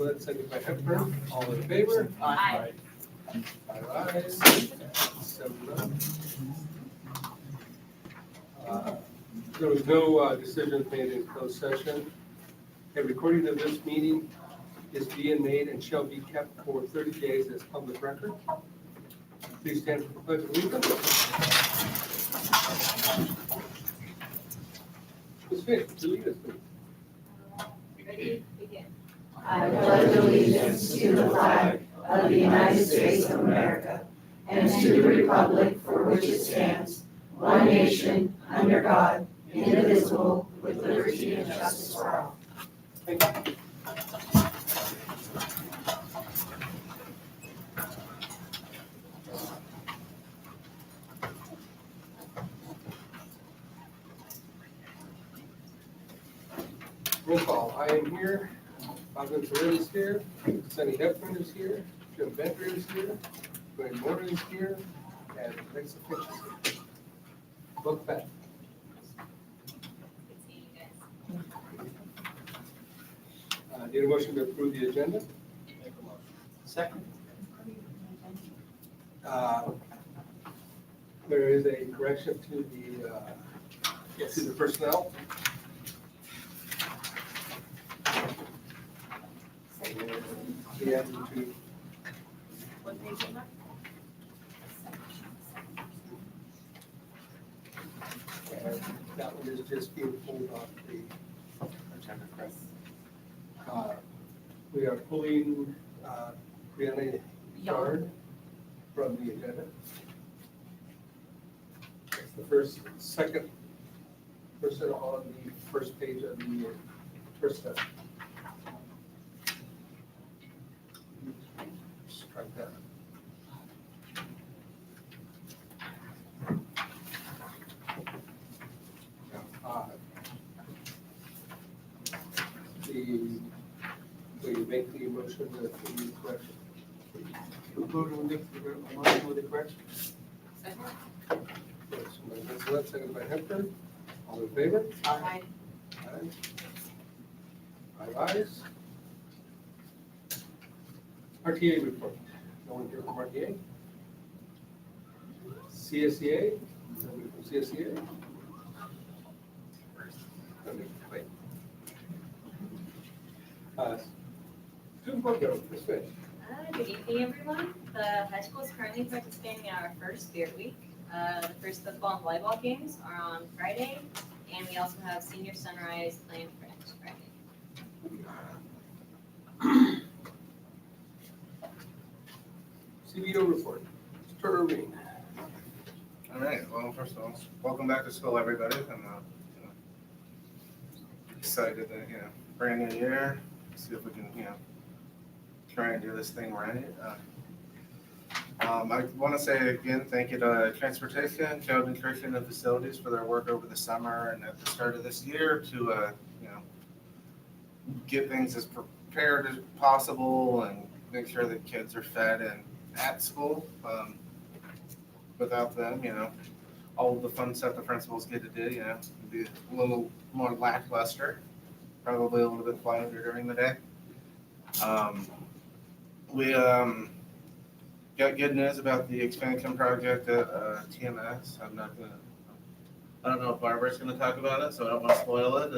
Swett, second by Hepburn. All in favor? Aye. 5 ayes, 7 no. There was no decisions made in closed session. A recording of this meeting is being made and shall be kept for 30 days as public record. Please stand for the pledge of allegiance. Ms. Fish, would you lead us, please? Ready? Begin. I pledge allegiance to the flag of the United States of America and to the republic for which it stands, one nation, under God, indivisible, with liberty and justice for all. Thank you. Roll call. I am here. Bob Ventura is here. Sunny Hepburn is here. Jim Bender is here. Glenn Moore is here. And Alexa Finch is here. Look back. Good seeing you guys. Need a motion to approve the agenda? Make a motion. Second. There is a correction to the personnel. We added to What page is that? and that one is just being pulled off the agenda. Correct. We are pulling Brianna Yard from the agenda. It's the second person on the first page of the first step. Strike that. Will you make the motion with the correction? Vote on the motion with the correction. Second? Motion by Ms. Swett, second by Hepburn. All in favor? Aye. Aye. 5 ayes. RTA report. No one here from RTA? CSEA? Nobody from CSEA? Wait. Student program, Ms. Finch. Good evening, everyone. The high school is currently participating in our first Spirit Week. The first football and volleyball games are on Friday, and we also have senior sunrise planned for next Friday. CBO report. Mr. Irving. All right, well, first of all, welcome back to school, everybody. I'm excited that, brand new year, see if we can, try and do this thing right. I want to say again, thank you to Transportation, Child Nutrition, and Facilities for their work over the summer and at the start of this year to, get things as prepared as possible and make sure that kids are fed and at school. Without them, all of the fun stuff the principals get to do, be a little more lackluster, probably a little bit quieter during the day. We got good news about the expansion project at TMS. I don't know if Barbara's gonna talk about it, so I don't want to spoil it.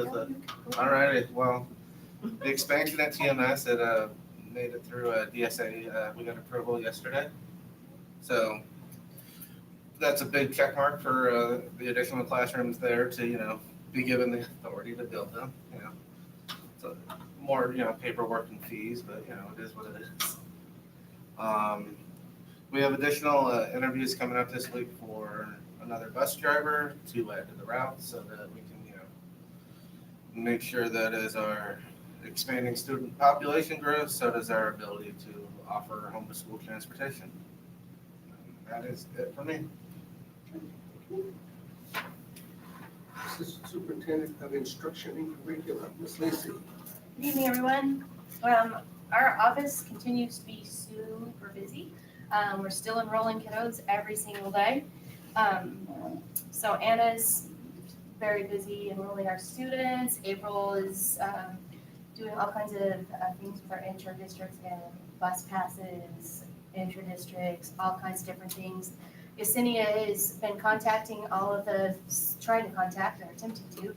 All right, well, the expansion at TMS, it made it through DSA. We got approval yesterday. So that's a big check mark for the additional classrooms there to, be given the authority to build them, So more, paperwork and fees, but, it is what it is. We have additional interviews coming up this week for another bus driver to add to the route so that we can, make sure that as our expanding student population grows, so does our ability to offer home to school transportation. That is it for me. Assistant Superintendent of Instruction and Curriculum, Ms. Lacy. Good evening, everyone. Our office continues to be super busy. We're still enrolling kiddos every single day. So Anna's very busy enrolling our students. April is doing all kinds of things with our inter-districts and bus passes, inter-districts, all kinds of different things. Yesenia has been contacting trying to contact or attempting to,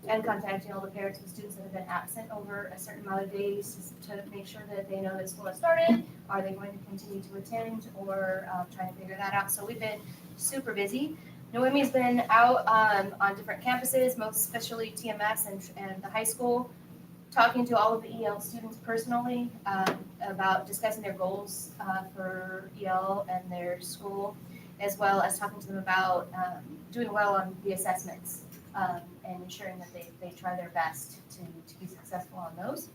and contacting all the parents of students that have been absent over a certain amount of days to make sure that they know that school has started. Are they going to continue to attend, or trying to figure that out? So we've been super busy. Noemi's been out on different campuses, most especially TMS and the high school, talking to all of the EL students personally about discussing their goals for EL and their school, as well as talking to them about doing well on the assessments and ensuring that they try their best to be successful on those.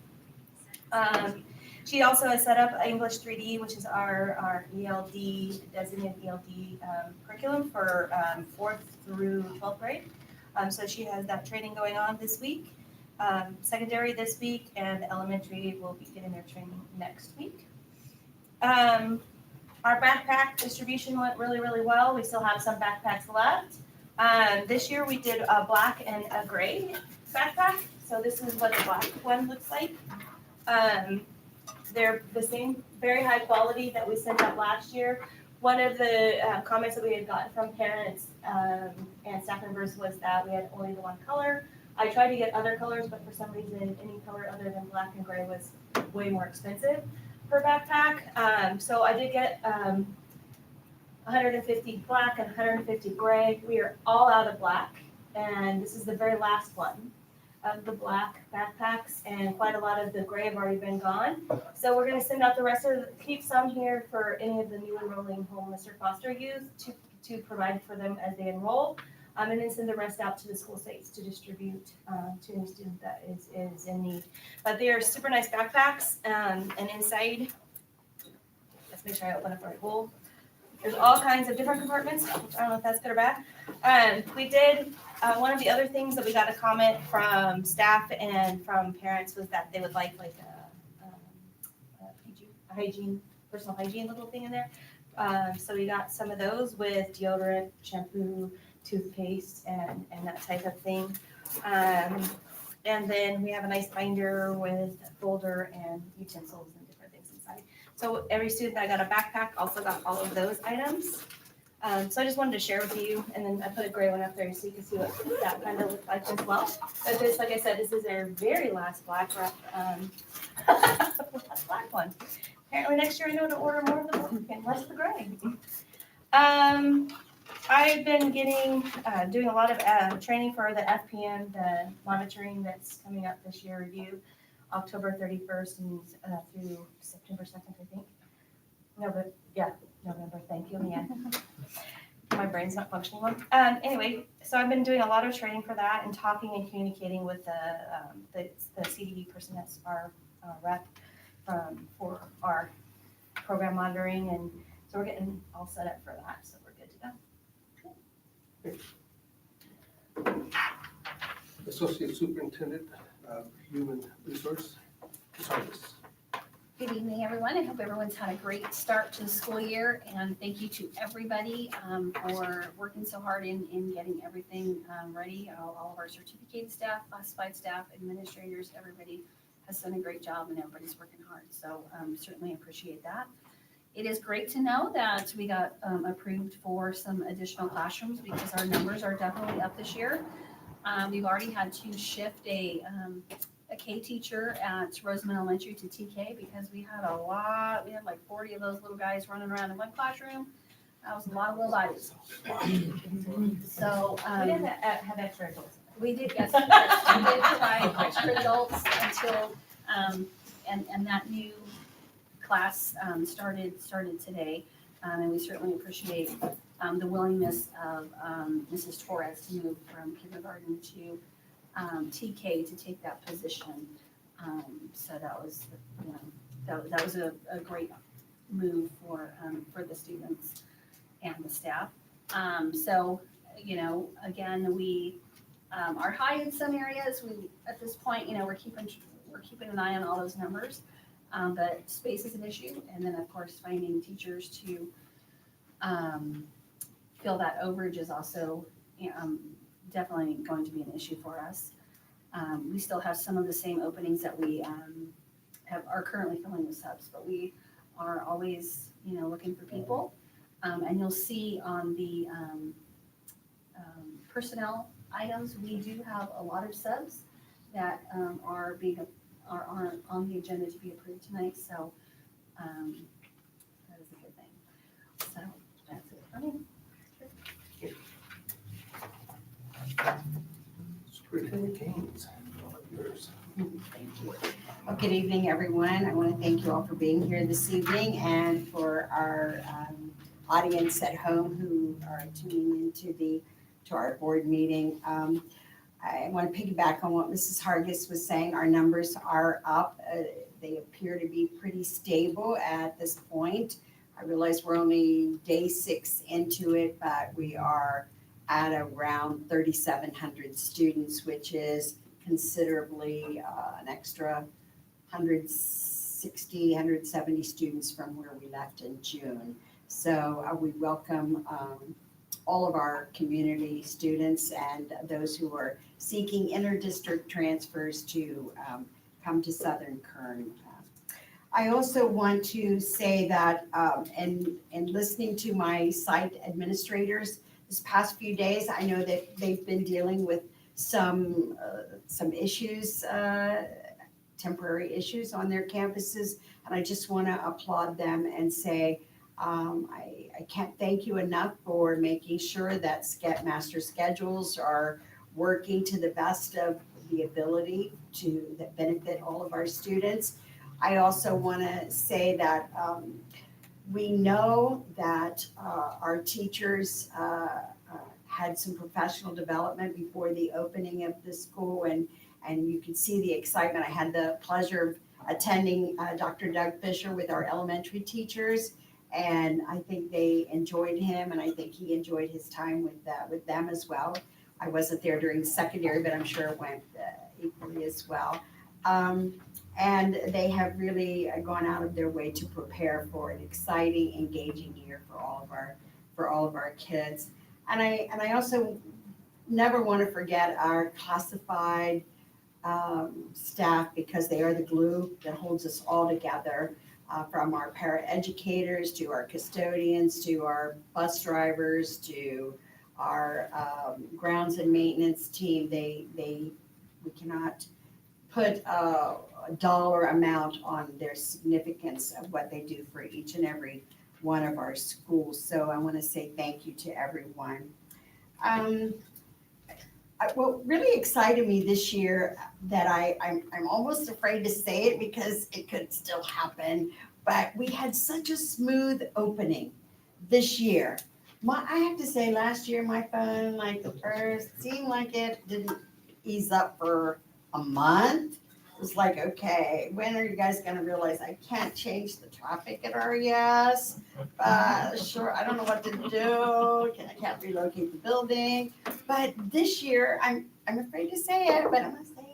She also has set up English 3D, which is our ELD, designated ELD curriculum for 4th through 12th grade. So she has that training going on this week, secondary this week, and elementary will be getting their training next week. Our backpack distribution went really, really well. We still have some backpacks left. This year we did a black and a gray backpack. So this is what the black one looks like. They're the same, very high quality that we sent out last year. One of the comments that we had gotten from parents and staff members was that we had only the one color. I tried to get other colors, but for some reason, any color other than black and gray was way more expensive per backpack. So I did get 150 black and 150 gray. We are all out of black, and this is the very last one of the black backpacks, and quite a lot of the gray have already been gone. So we're going to send out the rest of keep some here for any of the new enrolling homeless or foster youth to provide for them as they enroll, and then send the rest out to the school sites to distribute to any student that is in need. But they are super nice backpacks, and inside, let's make sure I open up our pool. There's all kinds of different compartments. I don't know if that's good or bad. We did, one of the other things that we got a comment from staff and from parents was that they would like a hygiene, personal hygiene little thing in there. So we got some of those with deodorant, shampoo, toothpaste, and that type of thing. And then we have a nice binder with a folder and utensils and different things inside. So every student that got a backpack also got all of those items. So I just wanted to share with you, and then I put a gray one up there so you can see what that kind of looked like as well. But this, like I said, this is our very last black black one. Apparently next year I know to order more of the black and less of the gray. I've been doing a lot of training for the FPM, the monitoring that's coming up this year review, October 31st and through September 2nd, I think. November, thank you, Leanne. My brain's not functioning well. Anyway, so I've been doing a lot of training for that and talking and communicating with the CDD person that's our rep for our program monitoring, and so we're getting all set up for that, so we're good to go. Associate Superintendent of Human Resource Service. Good evening, everyone. I hope everyone's had a great start to the school year, and thank you to everybody for working so hard in getting everything ready. All of our certificated staff, classified staff, administrators, everybody has done a great job, and everybody's working hard. So certainly appreciate that. It is great to know that we got approved for some additional classrooms because our numbers are definitely up this year. We've already had to shift a K teacher at Roseman Elementary to TK because we had like 40 of those little guys running around in one classroom. That was a lot of little bodies. So We didn't have extra adults. we did, yes, we did provide extra adults until, and that new class started today. And we certainly appreciate the willingness of Mrs. Torres to move from kindergarten to TK to take that position. So that was, that was a great move for the students and the staff. So, again, we are high in some areas. We, at this point, we're keeping an eye on all those numbers. But space is an issue. And then, of course, finding teachers to fill that overage is also definitely going to be an issue for us. We still have some of the same openings that we are currently filling with subs, but we are always, looking for people. And you'll see on the personnel items, we do have a lot of subs that are on the agenda to be approved tonight, so that is a good thing. So that's it for me. Superintendent Gaines, all yours. Well, good evening, everyone. I want to thank you all for being here this evening and for our audience at home who are tuning into to our board meeting. I want to piggyback on what Mrs. Hargis was saying. Our numbers are up. They appear to be pretty stable at this point. I realize we're only day 6 into it, but we are at around 3,700 students, which is considerably an extra 160, 170 students from where we left in June. So we welcome all of our community students and those who are seeking inter-district transfers to come to Southern Kern. I also want to say that in listening to my site administrators this past few days, I know that they've been dealing with some issues, temporary issues on their campuses, and I just want to applaud them and say I can't thank you enough for making sure that master schedules are working to the best of the ability that benefit all of our students. I also want to say that we know that our teachers had some professional development before the opening of the school, and you can see the excitement. I had the pleasure of attending Dr. Doug Fisher with our elementary teachers, and I think they enjoyed him, and I think he enjoyed his time with them as well. I wasn't there during secondary, but I'm sure it went equally as well. And they have really gone out of their way to prepare for an exciting, engaging year for all of our kids. And I also never want to forget our classified staff, because they are the glue that holds us all together. From our paraeducators to our custodians to our bus drivers to our grounds and maintenance team, we cannot put a dollar amount on their significance of what they do for each and every one of our schools. So I want to say thank you to everyone. What really excited me this year, that I'm almost afraid to say it because it could still happen, but we had such a smooth opening this year. I have to say, last year my phone, like the first, seemed like it didn't ease up for a month. It was like, okay, when are you guys going to realize I can't change the traffic at RES? Sure, I don't know what to do. I can't relocate the building. But this year, I'm afraid to say it, but I'm going to say it.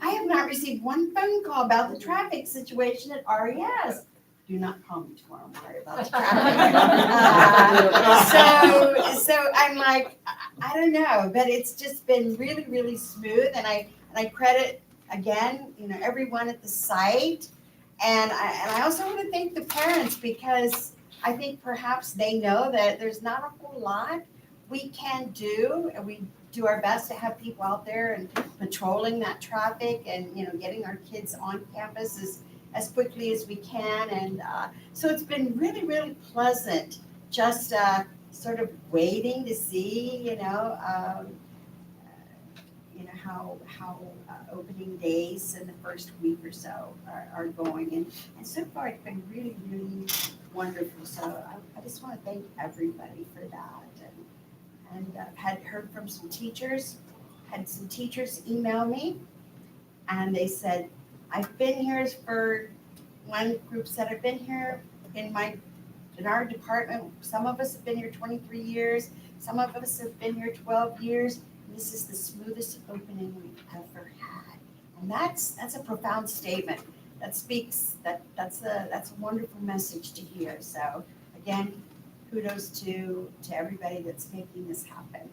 I have not received one phone call about the traffic situation at RES. Do not call me tomorrow, Mari, about the traffic. So I'm like, I don't know, but it's just been really, really smooth, and I credit again, everyone at the site, and I also want to thank the parents, because I think perhaps they know that there's not a whole lot we can do, and we do our best to have people out there and patrolling that traffic and getting our kids on campus as quickly as we can, and so it's been really, really pleasant just sort of waiting to see how opening days in the first week or so are going, and so far it's been really, really wonderful. So I just want to thank everybody for that, and I've heard from some teachers, had some teachers email me, and they said, I've been here for, one group said, I've been here in our department, some of us have been here 23 years, some of us have been here 12 years. This is the smoothest opening we've ever had. And that's a profound statement. That speaks, that's a wonderful message to hear. So again, kudos to everybody that's making this happen.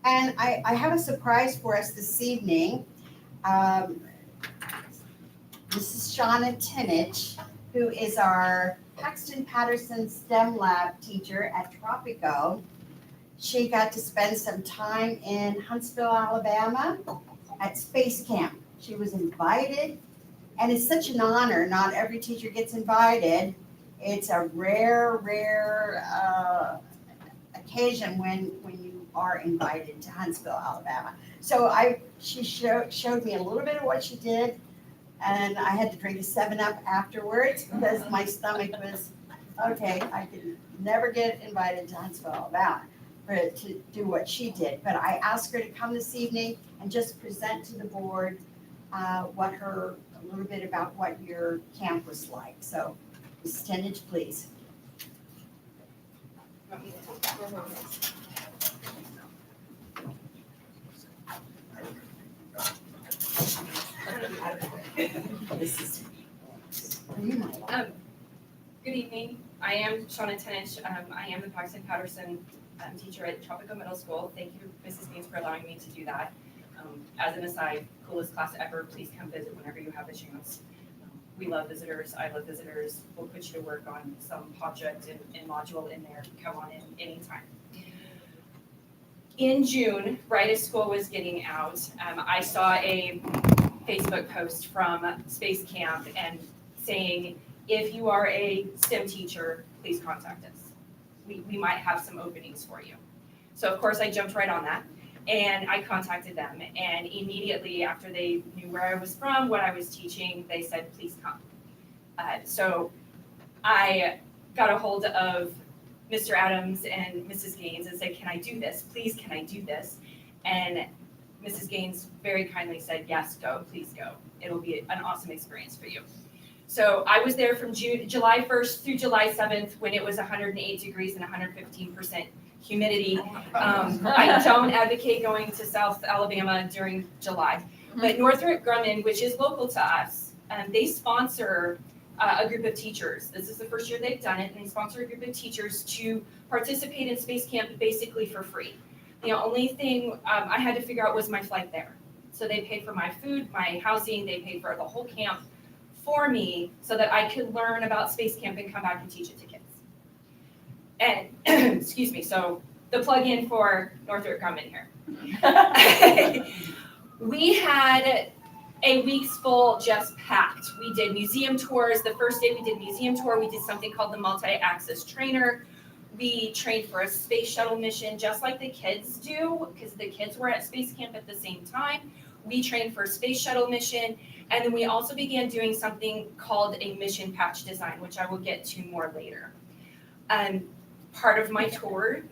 And I have a surprise for us this evening. This is Shauna Tinich, who is our Paxton Patterson STEM Lab teacher at Tropico. She got to spend some time in Huntsville, Alabama at Space Camp. She was invited, and it's such an honor. Not every teacher gets invited. It's a rare occasion when you are invited to Huntsville, Alabama. So she showed me a little bit of what she did, and I had to drink a 7-Up afterwards because my stomach was, okay, I could never get invited to Huntsville, Alabama to do what she did. But I asked her to come this evening and just present to the board a little bit about what your camp was like. So, Mrs. Tinich, please. This is Good evening. I am Shauna Tinich. I am the Paxton Patterson teacher at Tropico Middle School. Thank you, Mrs. Gaines, for allowing me to do that. As an aside, coolest class ever. Please come visit whenever you have a chance. We love visitors. I love visitors. We'll put you to work on some project and module in there. Come on in anytime. In June, right as school was getting out, I saw a Facebook post from Space Camp and saying, if you are a STEM teacher, please contact us. We might have some openings for you. So of course I jumped right on that and I contacted them, and immediately after they knew where I was from, what I was teaching, they said, please come. So I got a hold of Mr. Adams and Mrs. Gaines and said, can I do this? Please, can I do this? And Mrs. Gaines very kindly said, yes, go, please go. It'll be an awesome experience for you. So I was there from July 1st through July 7th when it was 108 degrees and 115% humidity. I don't advocate going to South Alabama during July. But Northrop Grumman, which is local to us, they sponsor a group of teachers. This is the first year they've done it, and they sponsor a group of teachers to participate in Space Camp basically for free. The only thing I had to figure out was my flight there. So they paid for my food, my housing, they paid for the whole camp for me so that I could learn about Space Camp and come back and teach it to kids. And, excuse me, so the plug-in for Northrop Grumman here. We had a week's full just packed. We did museum tours. The first day we did museum tour, we did something called the multi-axis trainer. We trained for a space shuttle mission just like the kids do, because the kids were at Space Camp at the same time. We trained for a space shuttle mission, and then we also began doing something called a mission patch design, which I will get to more later. Part of my tour,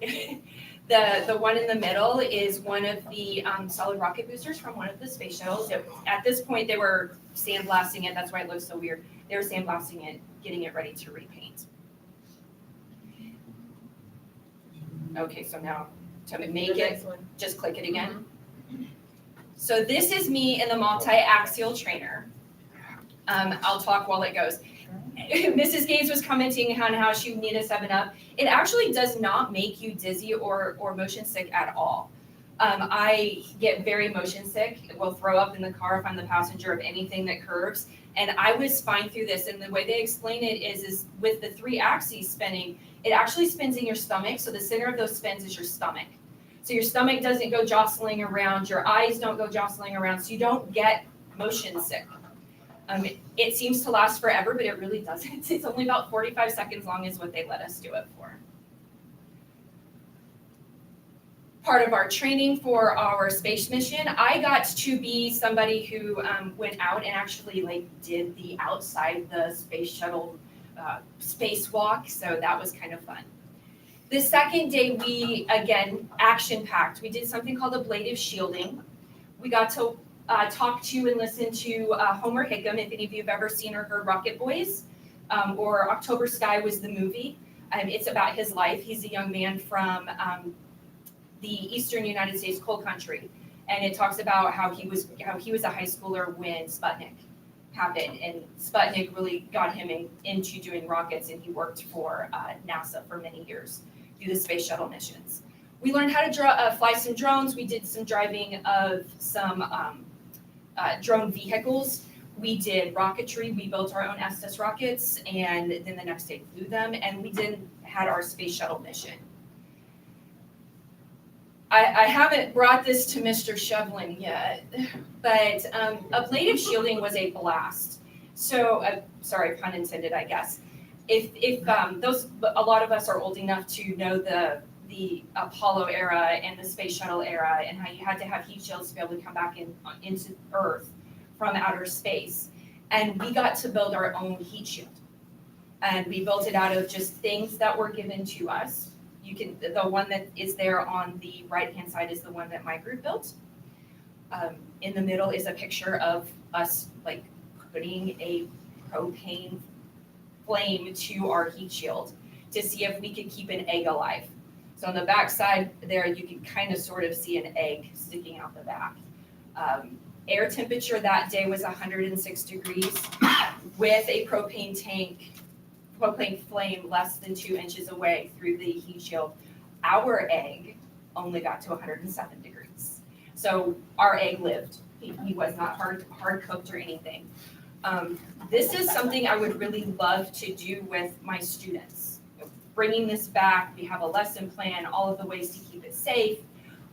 the one in the middle is one of the solid rocket boosters from one of the space shuttles. At this point, they were sandblasting it. That's why it looks so weird. They were sandblasting it, getting it ready to repaint. Okay, so now to make it, just click it again. So this is me in the multi-axial trainer. I'll talk while it goes. Mrs. Gaines was commenting on how she needed a 7-Up. It actually does not make you dizzy or motion sick at all. I get very motion sick, will throw up in the car if I'm the passenger of anything that curves. And I was fine through this. And the way they explain it is with the 3 axes spinning, it actually spins in your stomach. So the center of those spins is your stomach. So your stomach doesn't go jostling around, your eyes don't go jostling around, so you don't get motion sick. It seems to last forever, but it really doesn't. It's only about 45 seconds long is what they let us do it for. Part of our training for our space mission, I got to be somebody who went out and actually did the outside the space shuttle spacewalk, so that was kind of fun. The second day, we, again, action-packed. We did something called Ablative Shielding. We got to talk to and listen to Homer Hickam, if any of you have ever seen or heard Rocket Boys, or October Sky was the movie. It's about his life. He's a young man from the eastern United States, coal country, and it talks about how he was a high schooler when Sputnik happened, and Sputnik really got him into doing rockets, and he worked for NASA for many years through the space shuttle missions. We learned how to fly some drones. We did some driving of some drone vehicles. We did rocketry. We built our own Estes rockets, and then the next day flew them, and we had our space shuttle mission. I haven't brought this to Mr. Shevlin yet, but ablative shielding was a blast. So, sorry, pun intended, I guess. If a lot of us are old enough to know the Apollo era and the space shuttle era, and how you had to have heat shields to be able to come back into Earth from outer space. And we got to build our own heat shield. And we built it out of just things that were given to us. The one that is there on the right-hand side is the one that my group built. In the middle is a picture of us like putting a propane flame to our heat shield to see if we could keep an egg alive. So on the back side there, you can kind of sort of see an egg sticking out the back. Air temperature that day was 106 degrees with a propane flame less than 2 inches away through the heat shield. Our egg only got to 107 degrees. So our egg lived. He was not hard cooked or anything. This is something I would really love to do with my students. Bringing this back, we have a lesson plan, all of the ways to keep it safe.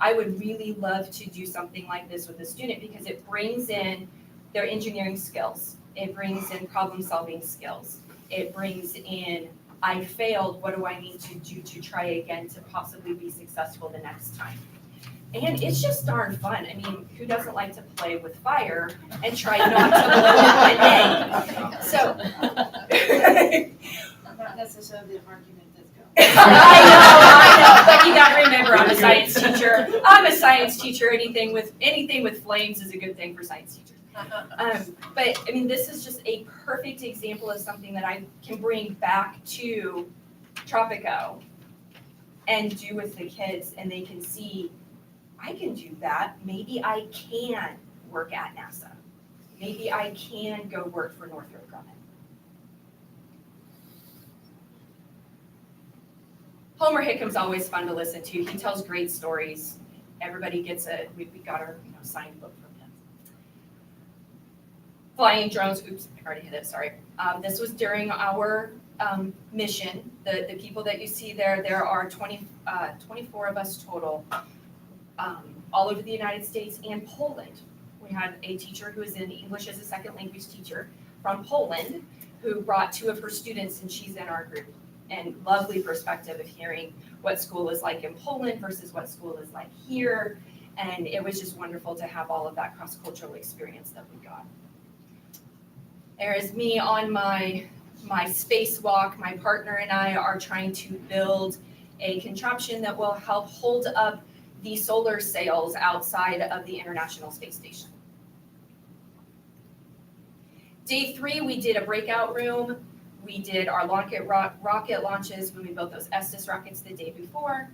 I would really love to do something like this with a student because it brings in their engineering skills. It brings in problem-solving skills. It brings in, I failed, what do I need to do to try again to possibly be successful the next time? And it's just darn fun. I mean, who doesn't like to play with fire and try not to blow up an egg? So. Not necessarily the argument that's going. I know, but you gotta remember, I'm a science teacher. Anything with flames is a good thing for science teachers. But I mean, this is just a perfect example of something that I can bring back to Tropico and do with the kids, and they can see, I can do that. Maybe I can work at NASA. Maybe I can go work for Northrop Grumman. Homer Hickham's always fun to listen to. He tells great stories. Everybody gets it. We got our signed book from him. Flying drones. Oops, I already hit it. Sorry. This was during our mission. The people that you see there are 24 of us total, all over the United States and Poland. We had a teacher who is in English as a second language teacher from Poland who brought 2 of her students, and she's in our group. And lovely perspective of hearing what school is like in Poland versus what school is like here. And it was just wonderful to have all of that cross-cultural experience that we got. There is me on my spacewalk. My partner and I are trying to build a contraption that will help hold up the solar sails outside of the International Space Station. Day 3, we did a breakout room. We did our rocket launches when we built those Estes rockets the day before.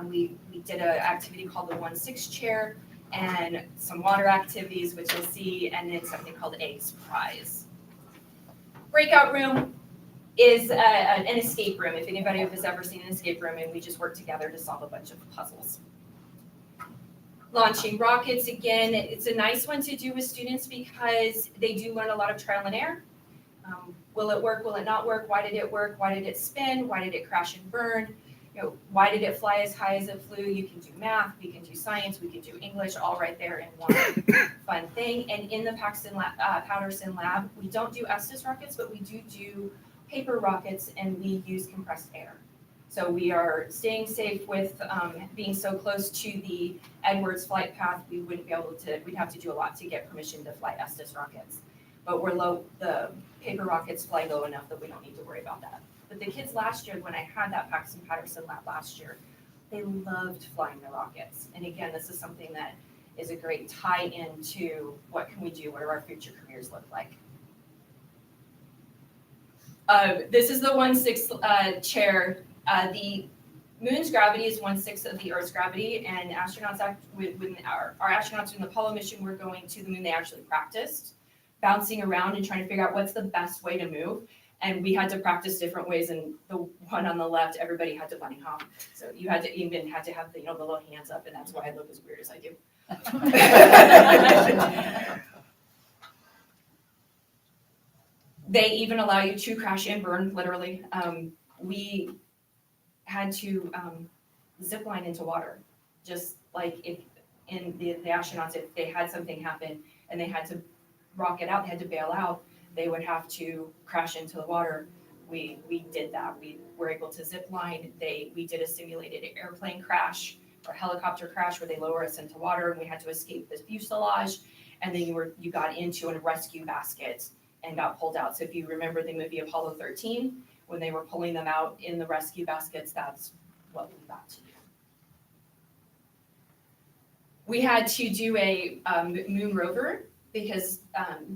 We did an activity called the 1-6 chair and some water activities, which you'll see, and then something called Eggs Prize. Breakout room is an escape room, if anybody has ever seen an escape room, and we just work together to solve a bunch of puzzles. Launching rockets, again, it's a nice one to do with students because they do learn a lot of trial and error. Will it work? Will it not work? Why did it work? Why did it spin? Why did it crash and burn? Why did it fly as high as it flew? You can do math, we can do science, we can do English, all right there in one fun thing. And in the Patterson lab, we don't do Estes rockets, but we do paper rockets, and we use compressed air. So we are staying safe with being so close to the Edwards flight path. We wouldn't be able to, we'd have to do a lot to get permission to fly Estes rockets. But the paper rockets fly low enough that we don't need to worry about that. But the kids last year, when I had that Patterson lab last year, they loved flying the rockets. And again, this is something that is a great tie-in to what can we do, what do our future careers look like. This is the 1/6 chair. The moon's gravity is 1/6 of the Earth's gravity, and astronauts, when our astronauts in the Apollo mission were going to the moon, they actually practiced bouncing around and trying to figure out what's the best way to move. And we had to practice different ways. And the one on the left, everybody had to bunny hop. So you had to have the little hands up, and that's why I look as weird as I do. They even allow you to crash and burn, literally. We had to zip line into water, just like if in the astronauts, if they had something happen and they had to rocket out, they had to bail out, they would have to crash into the water. We did that. We were able to zip line. We did a simulated airplane crash or helicopter crash where they lower us into water and we had to escape this fuselage. And then you got into a rescue basket and got pulled out. So if you remember the movie Apollo 13, when they were pulling them out in the rescue baskets, that's what we got to do. We had to do a moon rover because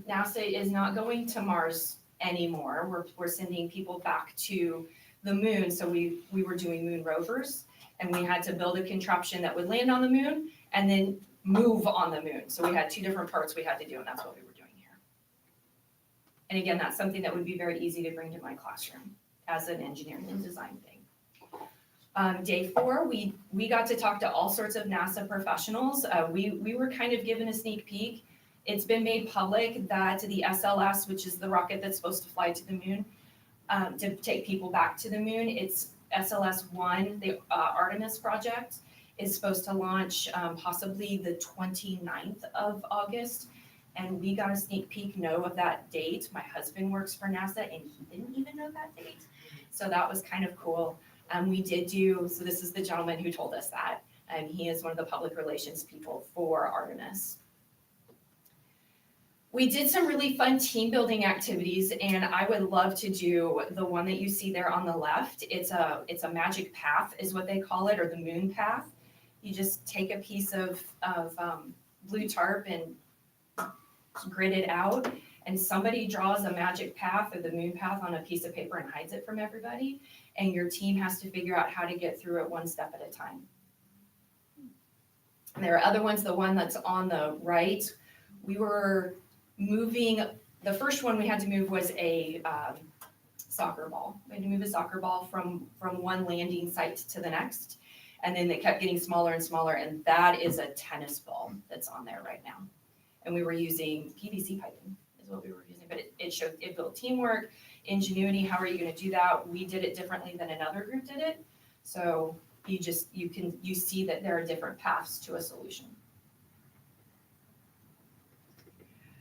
NASA is not going to Mars anymore. We're sending people back to the moon. So we were doing moon rovers, and we had to build a contraption that would land on the moon and then move on the moon. So we had two different parts we had to do, and that's what we were doing here. And again, that's something that would be very easy to bring to my classroom as an engineering and design thing. Day 4, we got to talk to all sorts of NASA professionals. We were kind of given a sneak peek. It's been made public that the SLS, which is the rocket that's supposed to fly to the moon, to take people back to the moon, it's SLS-1, the Artemis project, is supposed to launch possibly the 29th of August. And we got a sneak peek of that date. My husband works for NASA and he didn't even know that date. So that was kind of cool. We did so this is the gentleman who told us that, and he is one of the public relations people for Artemis. We did some really fun team building activities, and I would love to do the one that you see there on the left. It's a magic path is what they call it, or the moon path. You just take a piece of blue tarp and grid it out, and somebody draws a magic path or the moon path on a piece of paper and hides it from everybody, and your team has to figure out how to get through it one step at a time. And there are other ones. The one that's on the right, we were moving, the first one we had to move was a soccer ball. We had to move a soccer ball from one landing site to the next, and then they kept getting smaller and smaller, and that is a tennis ball that's on there right now. And we were using PVC piping is what we were using, but it built teamwork, ingenuity. How are you going to do that? We did it differently than another group did it. So you see that there are different paths to a solution.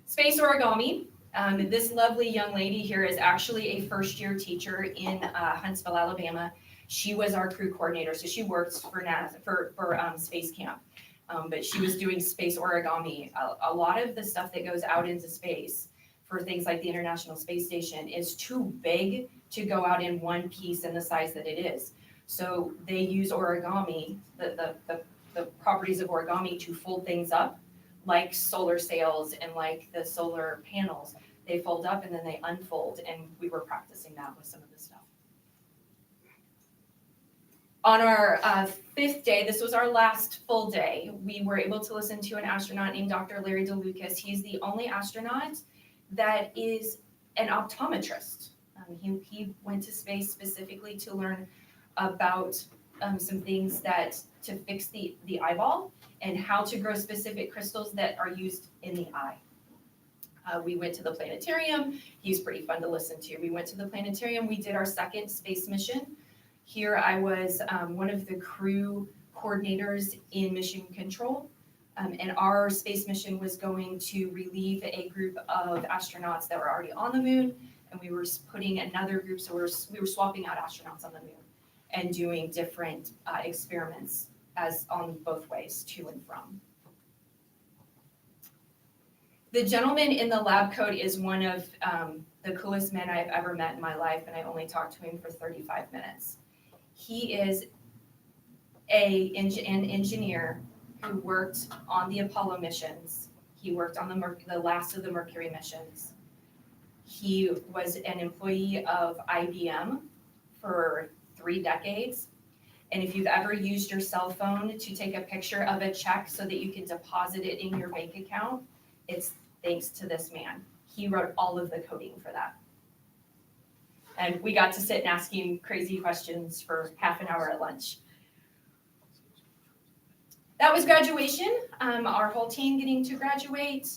Space origami. This lovely young lady here is actually a first-year teacher in Huntsville, Alabama. She was our crew coordinator, so she works for NASA for Space Camp. But she was doing space origami. A lot of the stuff that goes out into space for things like the International Space Station is too big to go out in one piece in the size that it is. So they use origami, the properties of origami, to fold things up, like solar sails and like the solar panels. They fold up and then they unfold, and we were practicing that with some of the stuff. On our 5th day, this was our last full day, we were able to listen to an astronaut named Dr. Larry DeLucas. He's the only astronaut that is an optometrist. He went to space specifically to learn about some things to fix the eyeball and how to grow specific crystals that are used in the eye. We went to the planetarium. He's pretty fun to listen to. We went to the planetarium. We did our 2nd space mission. Here I was one of the crew coordinators in mission control, and our space mission was going to relieve a group of astronauts that were already on the moon, and we were putting another group, so we were swapping out astronauts on the moon and doing different experiments as on both ways, to and from. The gentleman in the lab coat is one of the coolest men I've ever met in my life, and I only talked to him for 35 minutes. He is an engineer who worked on the Apollo missions. He worked on the last of the Mercury missions. He was an employee of IBM for 3 decades. And if you've ever used your cell phone to take a picture of a check so that you can deposit it in your bank account, it's thanks to this man. He wrote all of the coding for that. And we got to sit and ask him crazy questions for half an hour at lunch. That was graduation. Our whole team getting to graduate.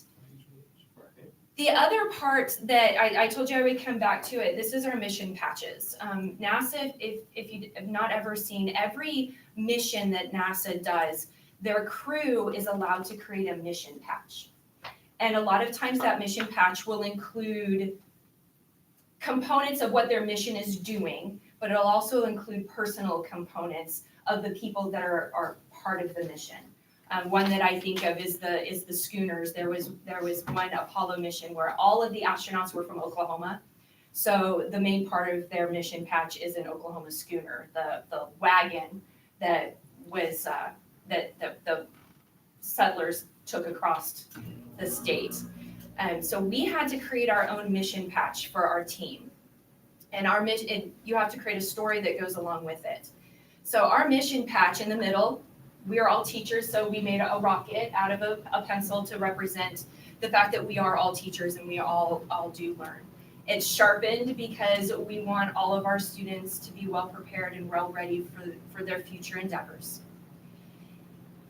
The other part that I told you I would come back to it, this is our mission patches. NASA, if you have not ever seen, every mission that NASA does, their crew is allowed to create a mission patch. And a lot of times that mission patch will include components of what their mission is doing, but it'll also include personal components of the people that are part of the mission. One that I think of is the schooners. There was one Apollo mission where all of the astronauts were from Oklahoma. So the main part of their mission patch is an Oklahoma schooner, the wagon that was that the settlers took across the state. So we had to create our own mission patch for our team. And our mission, you have to create a story that goes along with it. So our mission patch in the middle, we are all teachers, so we made a rocket out of a pencil to represent the fact that we are all teachers and we all do learn. It's sharpened because we want all of our students to be well prepared and well ready for their future endeavors.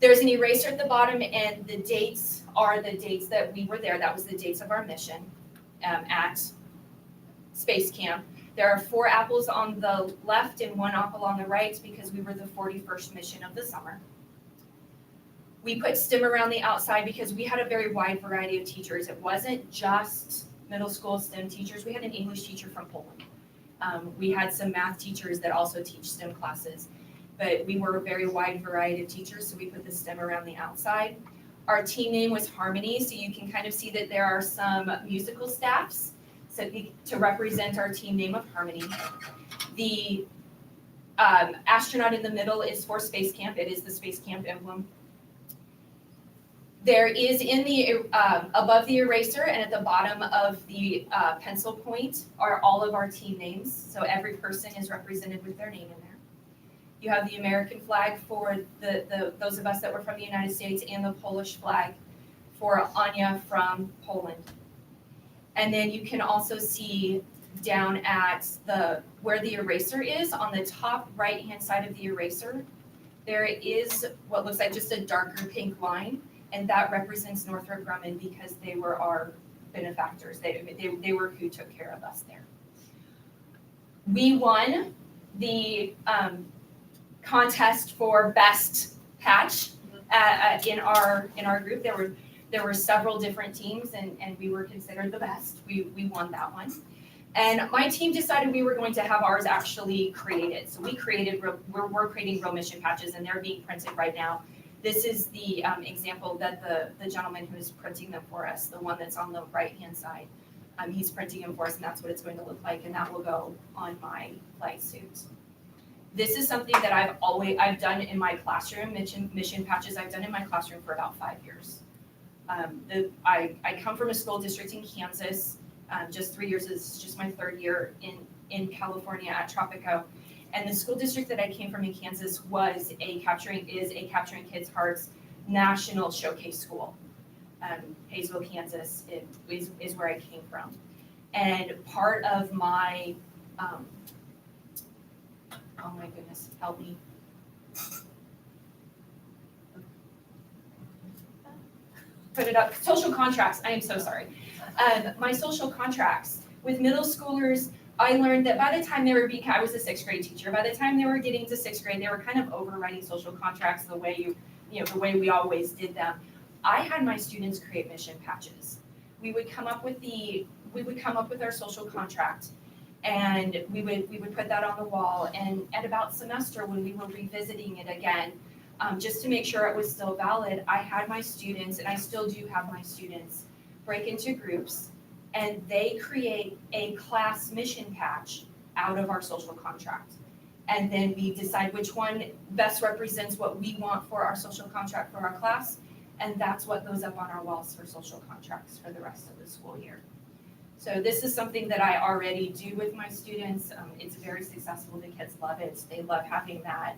There's an eraser at the bottom, and the dates are the dates that we were there. That was the dates of our mission at Space Camp. There are 4 apples on the left and 1 apple on the right because we were the 41st mission of the summer. We put STEM around the outside because we had a very wide variety of teachers. It wasn't just middle school STEM teachers. We had an English teacher from Poland. We had some math teachers that also teach STEM classes. But we were a very wide variety of teachers, so we put the STEM around the outside. Our team name was Harmony, so you can kind of see that there are some musical staffs to represent our team name of Harmony. The astronaut in the middle is for Space Camp. It is the Space Camp emblem. There is in the above the eraser and at the bottom of the pencil point are all of our team names. So every person is represented with their name in there. You have the American flag for those of us that were from the United States and the Polish flag for Anya from Poland. And then you can also see down at where the eraser is on the top right-hand side of the eraser, there is what looks like just a darker pink line. And that represents Northrop Grumman because they were our benefactors. They were who took care of us there. We won the contest for best patch in our group. There were several different teams, and we were considered the best. We won that one. And my team decided we were going to have ours actually created. So we're creating real mission patches, and they're being printed right now. This is the example that the gentleman who is printing them for us, the one that's on the right-hand side, he's printing them for us, and that's what it's going to look like, and that will go on my flight suit. This is something that I've done in my classroom, mission patches I've done in my classroom for about 5 years. I come from a school district in Kansas, just 3 years, it's just my 3rd year in California at Tropico. And the school district that I came from in Kansas is a Capturing Kids' Hearts national showcase school. Hayesville, Kansas is where I came from. And part of my, oh my goodness, help me. Put it up, social contracts, I am so sorry. My social contracts with middle schoolers, I learned that by the time they were I was a 6th grade teacher. By the time they were getting to 6th grade, they were kind of overwriting social contracts the way the way we always did them. I had my students create mission patches. We would come up with our social contract, and we would put that on the wall. And at about semester, when we were revisiting it again, just to make sure it was still valid, I had my students, and I still do have my students, break into groups, and they create a class mission patch out of our social contract. And then we decide which one best represents what we want for our social contract for our class, and that's what goes up on our walls for social contracts for the rest of the school year. So this is something that I already do with my students. It's very successful. The kids love it. They love having that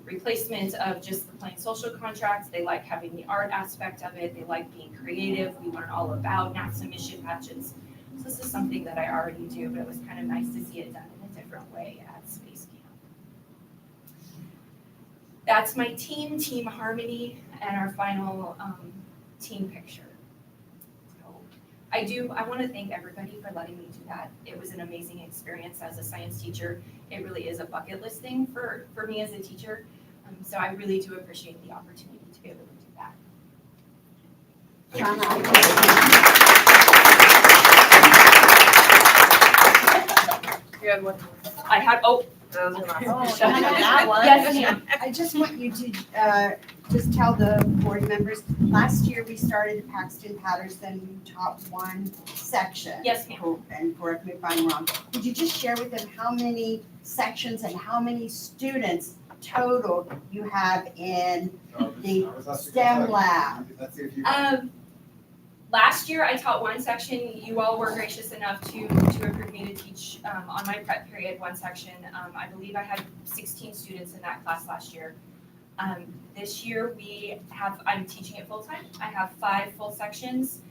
replacement of just the plain social contracts. They like having the art aspect of it. They like being creative. We learn all about NASA mission patches. So this is something that I already do, but it was kind of nice to see it done in a different way at Space Camp. That's my Team Harmony, and our final team picture. So I want to thank everybody for letting me do that. It was an amazing experience as a science teacher. It really is a bucket list thing for me as a teacher. So I really do appreciate the opportunity to be able to do that. Good one. I had, oh, Those are my. Oh, that one. yes, ma'am. I just want you to just tell the board members, last year we started Paxton Patterson top 1 section. Yes, ma'am. And correct me if I'm wrong. Would you just share with them how many sections and how many students total you have in the STEM lab? Last year I taught 1 section. You all were gracious enough to approve me to teach on my prep period 1 section. I believe I had 16 students in that class last year. This year I'm teaching it full time. I have 5 full sections.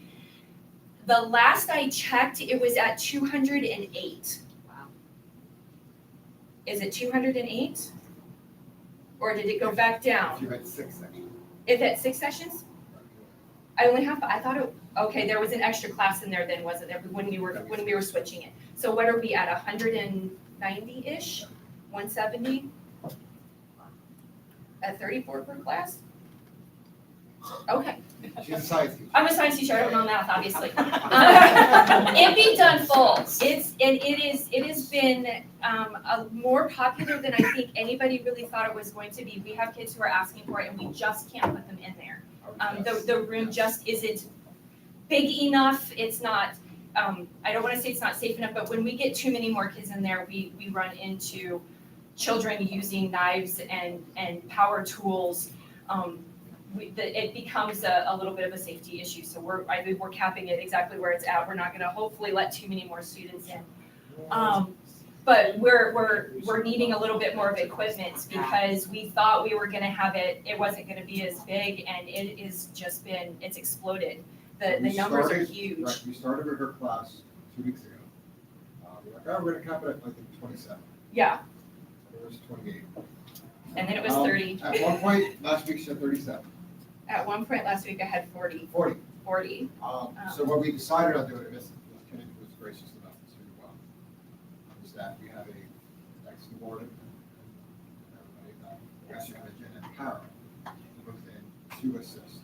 The last I checked, it was at 208. Wow. Is it 208? Or did it go back down? You had 6 sections. Is it 6 sessions? I only have, I thought it, okay, there was an extra class in there then, wasn't there, when we were switching it? So what are we at, 190-ish, 170? At 34 per class? Okay, She's a science teacher. I'm a science teacher, I don't know math, obviously. It be done full, it has been more popular than I think anybody really thought it was going to be. We have kids who are asking for it and we just can't put them in there. The room just isn't big enough, it's not, I don't wanna say it's not safe enough, but when we get too many more kids in there, we run into children using knives and power tools. It becomes a little bit of a safety issue, so we're capping it exactly where it's at. We're not gonna hopefully let too many more students in. But we're needing a little bit more of equipment because we thought we were gonna have it wasn't gonna be as big, and it is just been, it's exploded. The numbers are huge. Right, we started with her class 2 weeks ago. We're like, oh, we're gonna cap it at, I think, 27. Yeah, It was 28. and then it was 30. At one point, last week, she had 37. At one point last week, I had 40. 40. So what we decided on doing, and Ms. Kennedy was gracious enough to, is that we have a excellent board and everybody, we actually have a Jen and Kara who goes in to assist so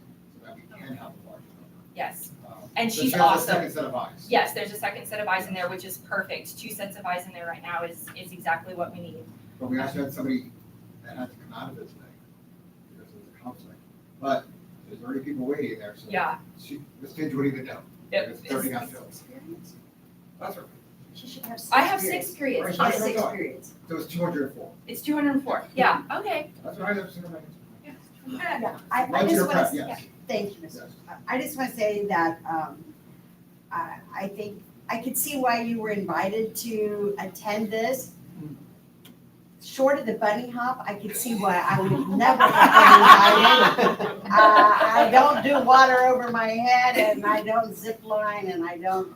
that we can have a larger number. Yes, and So she's she has a awesome. second set of eyes. Yes, there's a second set of eyes in there, which is perfect. 2 sets of eyes in there right now is exactly what we need. But we actually had somebody that had to come out of it today because of the conflict. But there's already people waiting there, so Yeah. this kid wouldn't even know. Yep. It's 30 got filled. That's right. She should have 6 I have periods. 6 periods. Right. She has 6 periods. So it's 204. It's 204. Yeah, okay. That's what I have seen. Yeah, I Once just you're want prepped, to, yes. thank you, Mrs. Yes. I just want to say that I think I could see why you were invited to attend this. Short of the bunny hop, I could see why I would never have been invited. I don't do water over my head, and I don't zip line, and I don't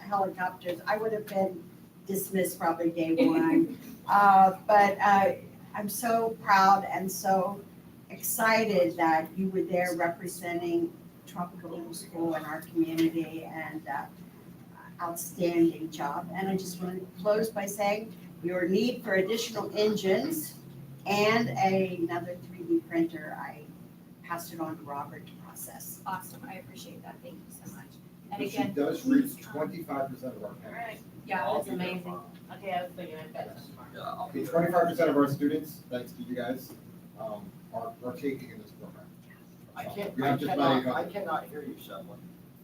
helicopters. I would have been dismissed probably day 1. But I'm so proud and so excited that you were there representing Tropical Little School in our community, and outstanding job. And I just want to close by saying your need for additional engines and another 3D printer, I passed it on to Robert to process. Awesome. I appreciate that. Thank you so much. And But she again, does reach 25% of our parents. yeah, That's amazing. Okay, I was thinking I've got this tomorrow. Okay, 25% of our students, thanks to you guys, are taking in this program. We have just about 800. I cannot hear you, Shelley.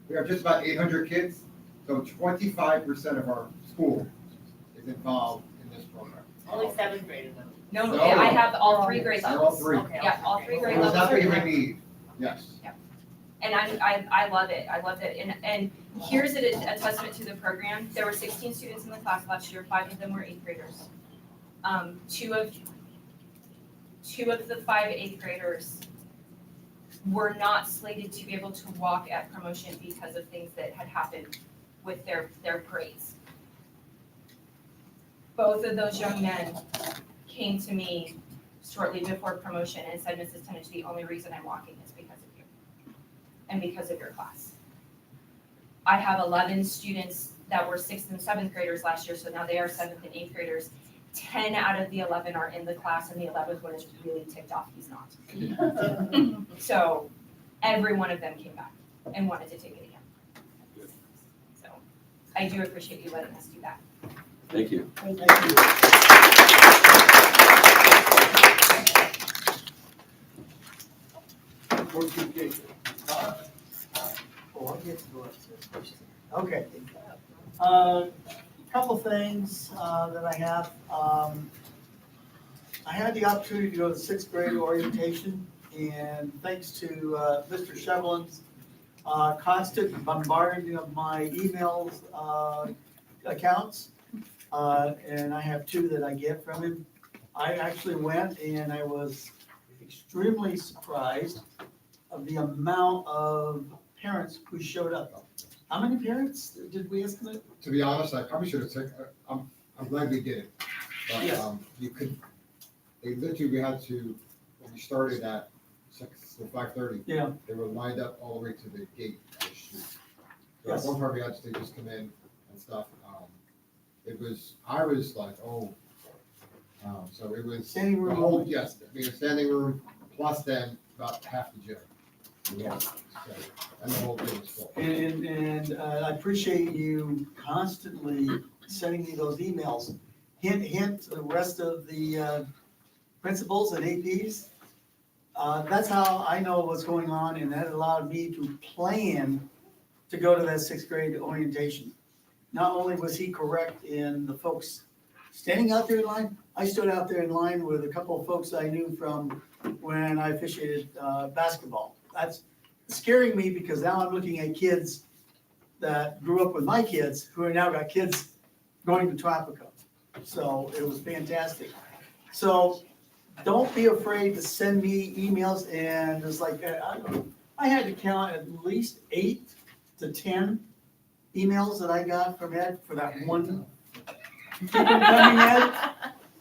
We have just about 800 kids, so 25% of our school is involved in this program. Only 7th graders though. no, No. I have all 3 grade They're levels. all 3. Okay, Yeah, all 3 grade There's levels. nothing we need, yes. And I love it. I love it. And here's a testament to the program. There were 16 students in the class last year. 5 of them were 8th graders. 2 of the 5 8th graders were not slated to be able to walk at promotion because of things that had happened with their parades. Both of those young men came to me shortly before promotion and said, Mrs. Tennant, the only reason I'm walking is because of you and because of your class. I have 11 students that were 6th and 7th graders last year, so now they are 7th and 8th graders. 10 out of the 11 are in the class, and the 11th one is really ticked off he's not. So every one of them came back and wanted to take it again. So I do appreciate you letting us do that. Thank you. Thank you. Okay. Couple things that I have. I had the opportunity to go to 6th grade orientation, and thanks to Mr. Shevlin's constant bombarding of my emails accounts, and I have 2 that I get from him. I actually went and I was extremely surprised of the amount of parents who showed up. How many parents did we estimate? To be honest, I probably should have said, I'm glad we did it. But, Yes. you could, we had to, when we started at 5:30, Yeah. they were lined up all the way to the gate of the street. So at Yes. one part we had to just come in and stuff. I was like, oh. So it was. Standing room the whole- only. Yes, I mean, a standing room plus then about half the gym. Yeah. So, and the whole thing was full. And I appreciate you constantly sending me those emails. Hint, hint, to the rest of the principals and APs. That's how I know what's going on, and that allowed me to plan to go to that 6th grade orientation. Not only was he correct in the folks standing out there in line, I stood out there in line with a couple of folks I knew from when I officiated basketball. That's scaring me because now I'm looking at kids that grew up with my kids who are now got kids going to Tropico. So it was fantastic. So don't be afraid to send me emails, and it's like, I had to count at least 8 to 10 emails that I got from Ed for that one. Keep them coming,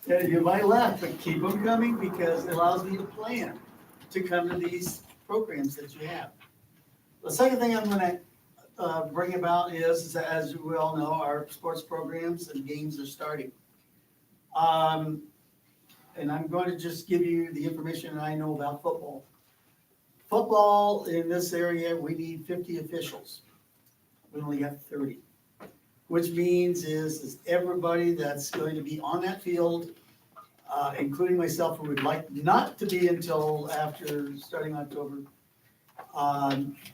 Ed. You might laugh, but keep them coming because it allows me to plan to come to these programs that you have. The second thing I'm gonna bring about is, as we all know, our sports programs and games are starting. And I'm going to just give you the information I know about football. Football in this area, we need 50 officials. We only got 30. Which means is everybody that's going to be on that field, including myself, who would like not to be until after starting October,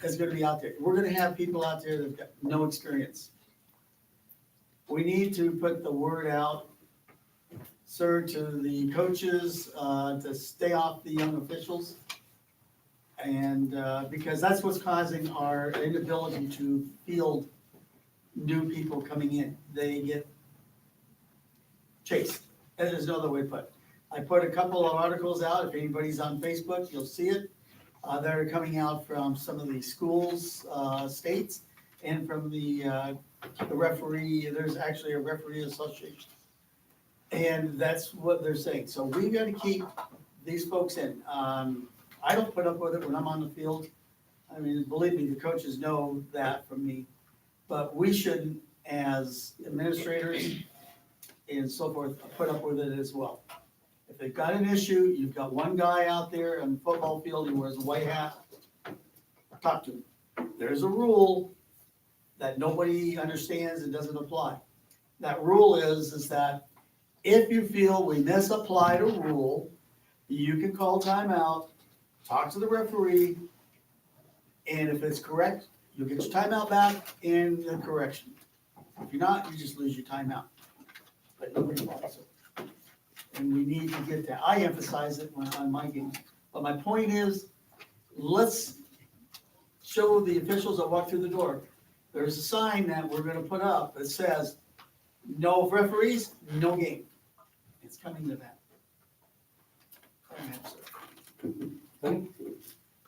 is going to be out there. We're going to have people out there that've got no experience. We need to put the word out, sir, to the coaches to stay off the young officials. And because that's what's causing our inability to field new people coming in. They get chased. And there's no other way to put it. I put a couple of articles out. If anybody's on Facebook, you'll see it. They're coming out from some of the schools, states, and from the referee. There's actually a referee association. And that's what they're saying. So we got to keep these folks in. I don't put up with it when I'm on the field. I mean, believe me, the coaches know that from me. But we shouldn't, as administrators and so forth, put up with it as well. If they've got an issue, you've got one guy out there on the football field who wears a white hat, talk to him. There's a rule that nobody understands and doesn't apply. That rule is that if you feel we misapplied a rule, you can call timeout, talk to the referee, and if it's correct, you'll get your timeout back and the correction. If you're not, you just lose your timeout. But nobody follows it. And we need to get that. I emphasize it on my games. But my point is, let's show the officials that walk through the door. There's a sign that we're going to put up that says, no referees, no game. It's coming to that.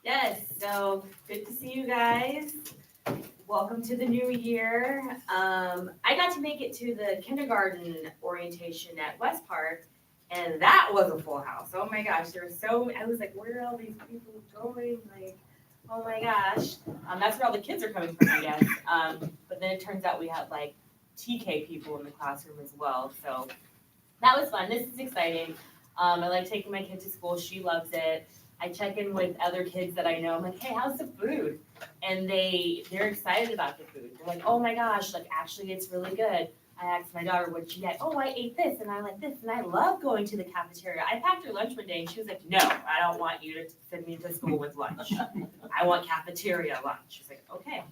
Yes, so good to see you guys. Welcome to the new year. I got to make it to the kindergarten orientation at West Park, and that was a full house. Oh my gosh, there were I was like, where are all these people going? Like, oh my gosh. That's where all the kids are coming from, I guess. But then it turns out we had like TK people in the classroom as well. So that was fun. This is exciting. I like taking my kid to school. She loves it. I check in with other kids that I know. I'm like, hey, how's the food? And they're excited about the food. They're like, oh my gosh, like actually it's really good. I asked my daughter, what'd you get? Oh, I ate this and I like this and I love going to the cafeteria. I packed her lunch one day and she was like, no, I don't want you to send me to school with lunch. I want cafeteria lunch. She's like, okay,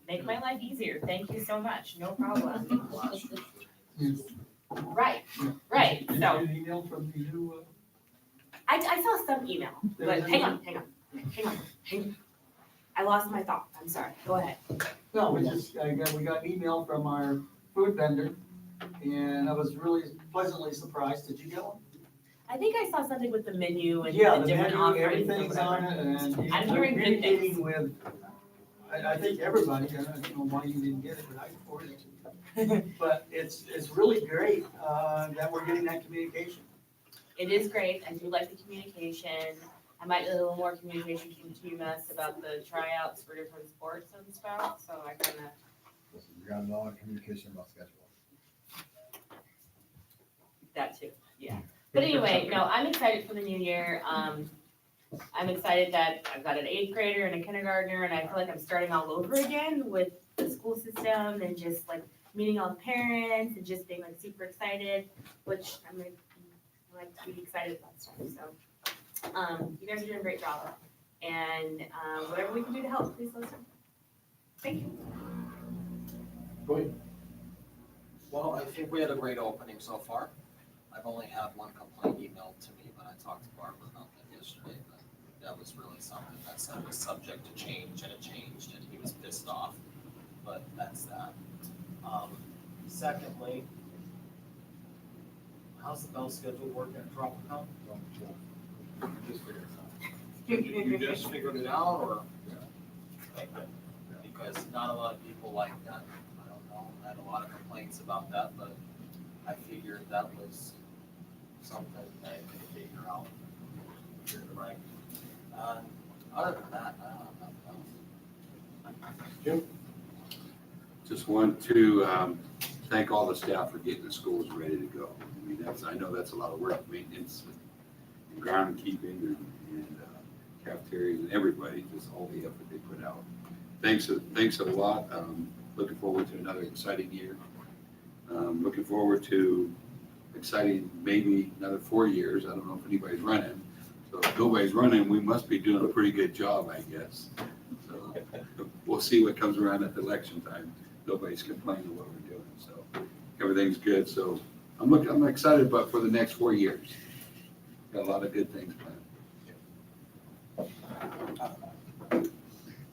make my life easier. Thank you so much. No problem. Right, right. Did you So get an email from the new? I saw some email, but hang on. I lost my thought. I'm sorry. Go ahead. No, we got an email from our food vendor, and I was really pleasantly surprised. Did you get one? I think I saw something with the menu and Yeah, the the different menu, offerings or everything's on whatever. it, and I'm you're hearing good things. communicating with, I think everybody, I don't know why you didn't get it, but I forwarded it to you. But it's really great, that we're getting that communication. It is great. I do like the communication. I might need a little more communication from TMS about the tryouts for different sports and stuff, so I kind of, We got a lot of communication about schedule. that too, yeah. But anyway, no, I'm excited for the new year. I'm excited that I've got an 8th grader and a kindergartner, and I feel like I'm starting all over again with the school system and just like meeting all the parents and just being like super excited, which I'm like to be excited about stuff. So, you guys are doing a great job, and whatever we can do to help, please listen. Thank you. Well, I think we had a great opening so far. I've only had one complaint emailed to me, but I talked to Barbara about that yesterday, but that was really something that said it was subject to change, and it changed, and he was pissed off, but that's that. Secondly, how's the bell schedule work at Tropical? Just figure it out. You just figured it out, or? Okay, good. Because not a lot of people like that. I don't know, I had a lot of complaints about that, but I figured that was something that I could figure out. Right. Other than that, I don't know nothing else. Just want to thank all the staff for getting the schools ready to go. I mean, I know that's a lot of work, maintenance and groundkeeping and cafeterias and everybody, just all the effort they put out. Thanks a lot. Looking forward to another exciting year. Looking forward to exciting, maybe another 4 years. I don't know if anybody's running. So if nobody's running, we must be doing a pretty good job, I guess. So we'll see what comes around at the election time. Nobody's complaining what we're doing, so everything's good. So I'm excited about for the next 4 years. Got a lot of good things planned. I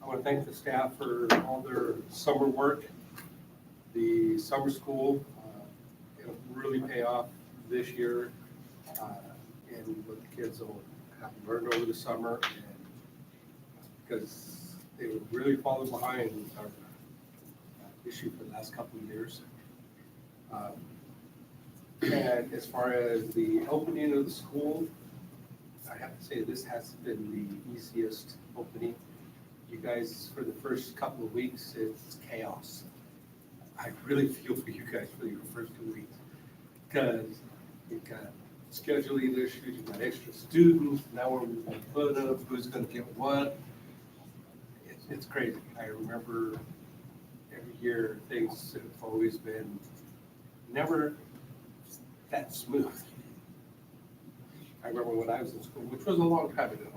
want to thank the staff for all their summer work. The summer school, it'll really pay off this year, and what the kids will have learned over the summer, and because they were really falling behind with our issue for the last couple of years. And as far as the opening of the school, I have to say this has been the easiest opening. You guys, for the first couple of weeks, it's chaos. I really feel for you guys for your first 2 weeks, because you've got scheduling issues, you've got extra students, now we're put up who's gonna get what. It's crazy. I remember every year, things have always been never that smooth. I remember when I was in school, which was a long time ago,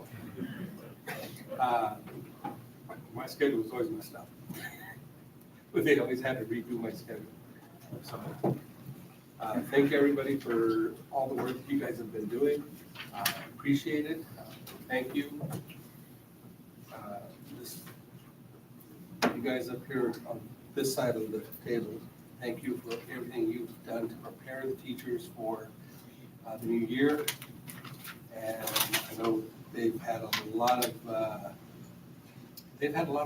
my schedule was always messed up. But they always had to redo my schedule. So, thank everybody for all the work you guys have been doing. Appreciate it. Thank you. You guys up here on this side of the table, thank you for everything you've done to prepare the teachers for the new year. And I know they've had a lot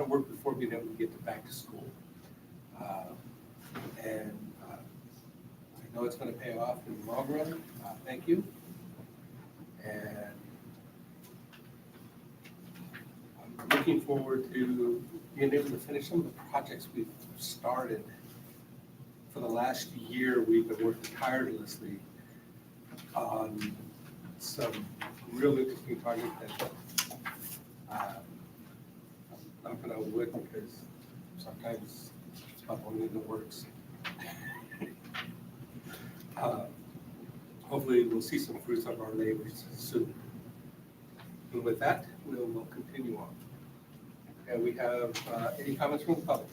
of work before being able to get back to school. And I know it's going to pay off in the long run. Thank you. And I'm looking looking forward to being able to finish some of the projects we've started. For the last year, we've been working tirelessly on some really interesting projects that I'm knocking on wood because sometimes it's not only in the works. Hopefully, we'll see some fruits of our labors soon. And with that, we'll continue on. And we have any comments from the public?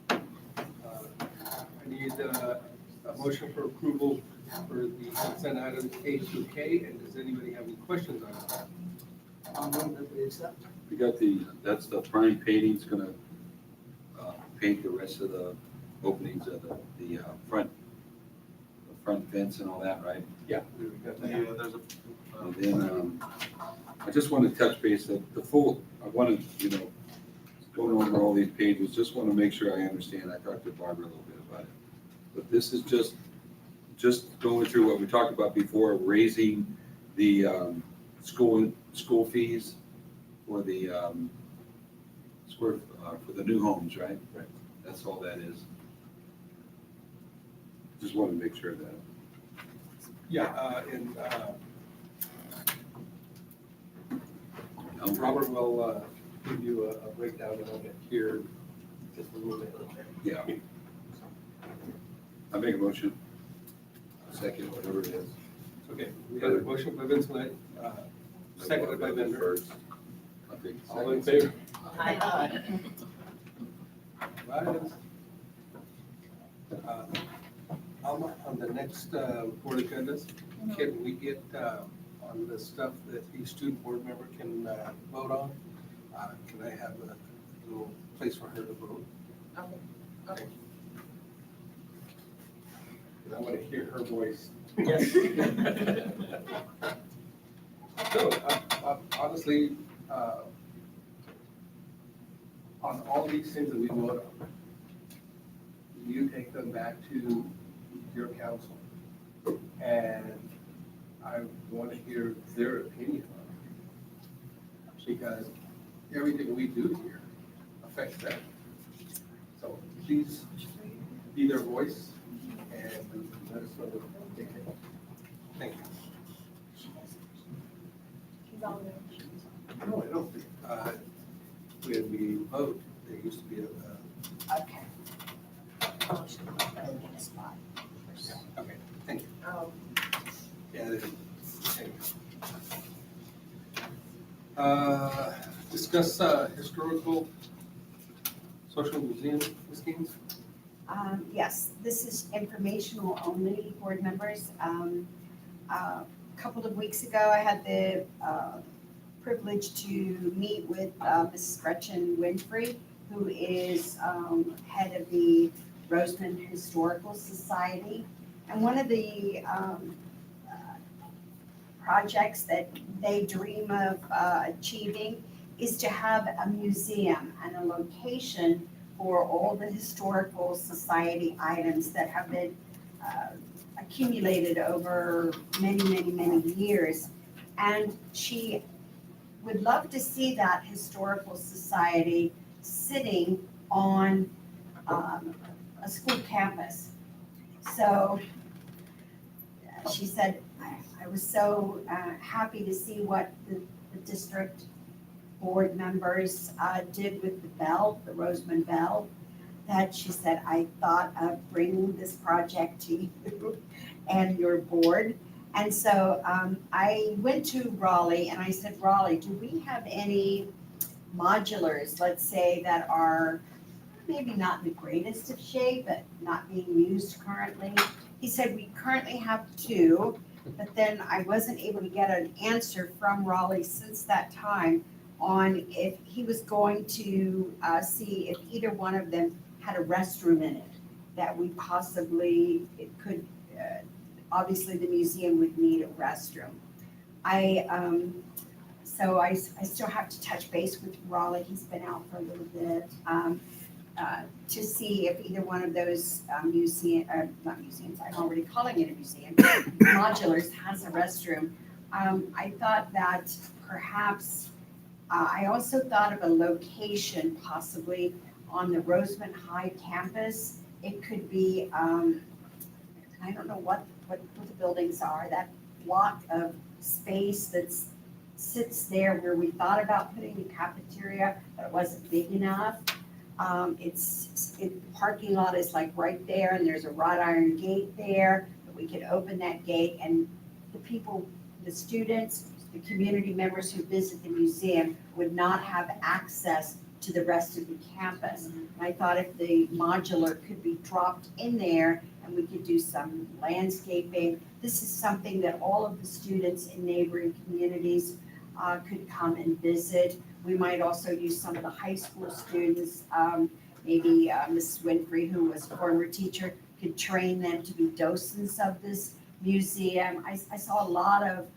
I need a motion for approval for the consent items A through K, and does anybody have any questions on that? I'll move that we accept. We got that's the prime painting's gonna paint the rest of the openings of the front fence and all that, right? Yeah, we got that. Yeah, there's a, And then, I just want to touch base that I want to, going over all these pages, just want to make sure I understand. I talked to Barbara a little bit about it. But this is just going through what we talked about before, raising the school fees for the for the new homes, right? Right. That's all that is. Just want to make sure of that. Yeah, Robert will give you a breakdown of it here just a little bit. Yeah. I make a motion. Second, whatever it is. Okay, we got a motion by Vince Knight, seconded by Bender. First. I think All in second. favor? Aye. Right. On the next board agendas, can we get on the stuff that each student board member can vote on? Can I have a little place for her to vote? Okay. I want to hear her voice. Yes. So, honestly, on all these things that we vote on, you take them back to your council, and I want to hear their opinion on it, because everything we do here affects them. So please be their voice and let us know what they think. Thank you. No, I don't think, when we vote, there used to be a, Okay. Motion to vote in a spot. okay, thank you. Oh. Yeah, thank you. Discuss historical social museum listings. Yes, this is informational only, board members. A couple of weeks ago, I had the privilege to meet with Mrs. Gretchen Winfrey, who is head of the Roseman Historical Society. And one of the projects that they dream of achieving is to have a museum and a location for all the historical society items that have been accumulated over many, many, many years. And she would love to see that historical society sitting on a school campus. So she said, I was so happy to see what the district board members did with the bell, the Roseman Bell, that she said, I thought of bringing this project to you and your board. And so I went to Raleigh and I said, Raleigh, do we have any modulars, let's say, that are maybe not in the greatest of shape, but not being used currently? He said, we currently have 2, but then I wasn't able to get an answer from Raleigh since that time on if he was going to see if either one of them had a restroom in it, that we possibly, it could, obviously the museum would need a restroom. So I still have to touch base with Raleigh, he's been out for a little bit, to see if either one of those not museums, I'm already calling it a museum, modulars has a restroom. I thought that perhaps, I also thought of a location possibly on the Roseman High campus. It could be, I don't know what the buildings are, that block of space sits there where we thought about putting the cafeteria, but it wasn't big enough. The parking lot is like right there, and there's a wrought iron gate there, but we could open that gate, and the people, the students, the community members who visit the museum would not have access to the rest of the campus. And I thought if the modular could be dropped in there and we could do some landscaping, this is something that all of the students in neighboring communities could come and visit. We might also use some of the high school students, maybe Mrs. Winfrey, who was a former teacher, could train them to be docents of this museum. I saw a lot of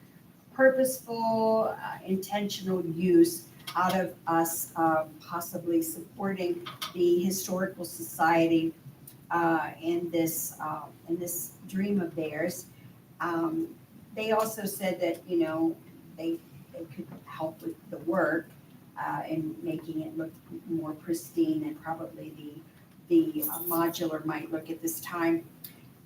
purposeful, intentional use out of us possibly supporting the Historical Society in this dream of theirs. They also said that, they could help with the work and making it look more pristine than probably the modular might look at this time.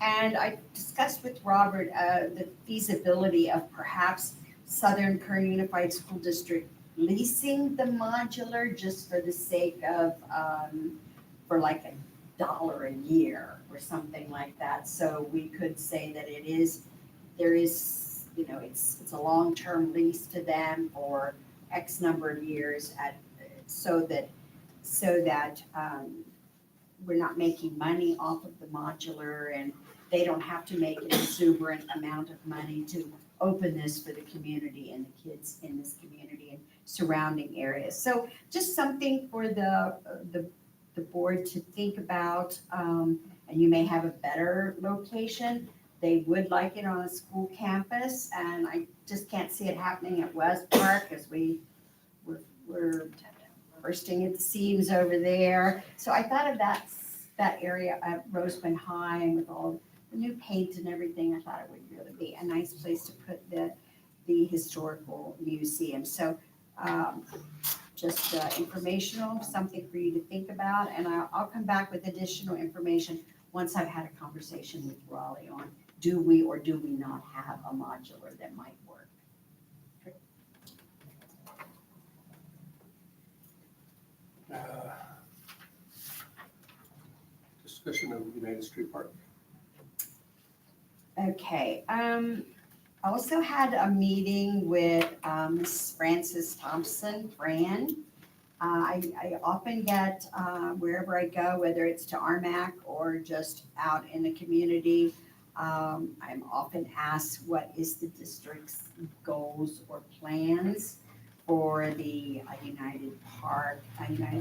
And I discussed with Robert the feasibility of perhaps Southern Kern Unified School District leasing the modular just for the sake of, for like $1 a year or something like that. So we could say that there is, it's a long-term lease to them for X number of years so that we're not making money off of the modular, and they don't have to make an exuberant amount of money to open this for the community and the kids in this community and surrounding areas. So just something for the board to think about, and you may have a better location. They would like it on a school campus, and I just can't see it happening at West Park as we're bursting at the seams over there. So I thought of that area at Roseman High, and with all the new paint and everything, I thought it would really be a nice place to put the historical museum. So just informational, something for you to think about, and I'll come back with additional information once I've had a conversation with Raleigh on do we or do we not have a modular that might work. Discussion of United Street Park. Okay, I also had a meeting with Ms. Frances Thompson, Fran. I often get, wherever I go, whether it's to RMAC or just out in the community, I'm often asked what is the district's goals or plans for the United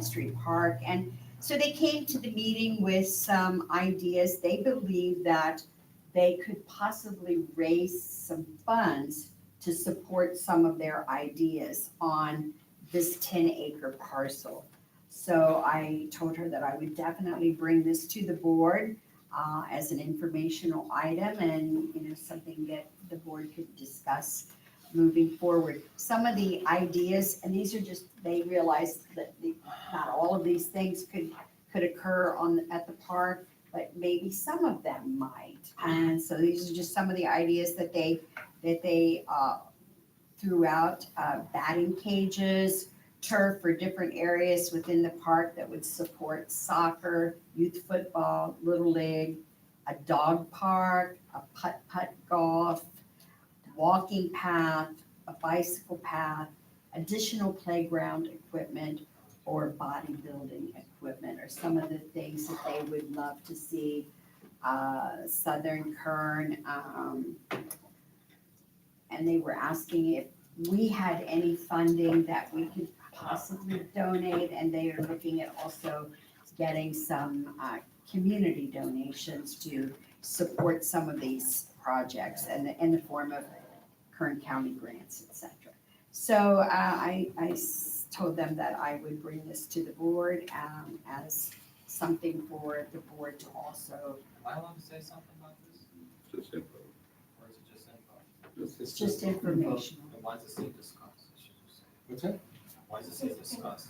Street Park. And so they came to the meeting with some ideas. They believe that they could possibly raise some funds to support some of their ideas on this 10-acre parcel. So I told her that I would definitely bring this to the board as an informational item and something that the board could discuss moving forward. Some of the ideas, and these are just, they realized that not all of these things could occur at the park, but maybe some of them might. And so these are just some of the ideas that they threw out, batting cages, turf for different areas within the park that would support soccer, youth football, little league, a dog park, a putt-putt golf, walking path, a bicycle path, additional playground equipment, or bodybuilding equipment are some of the things that they would love to see. Southern Kern, and they were asking if we had any funding that we could possibly donate, and they are looking at also getting some community donations to support some of these projects and in the form of Kern County grants, etc. So I told them that I would bring this to the board as something for the board to also. Am I allowed to say something about this? Just info. Or is it just info? It's just informational. And why does it say discuss? What's that? Why does it say discuss?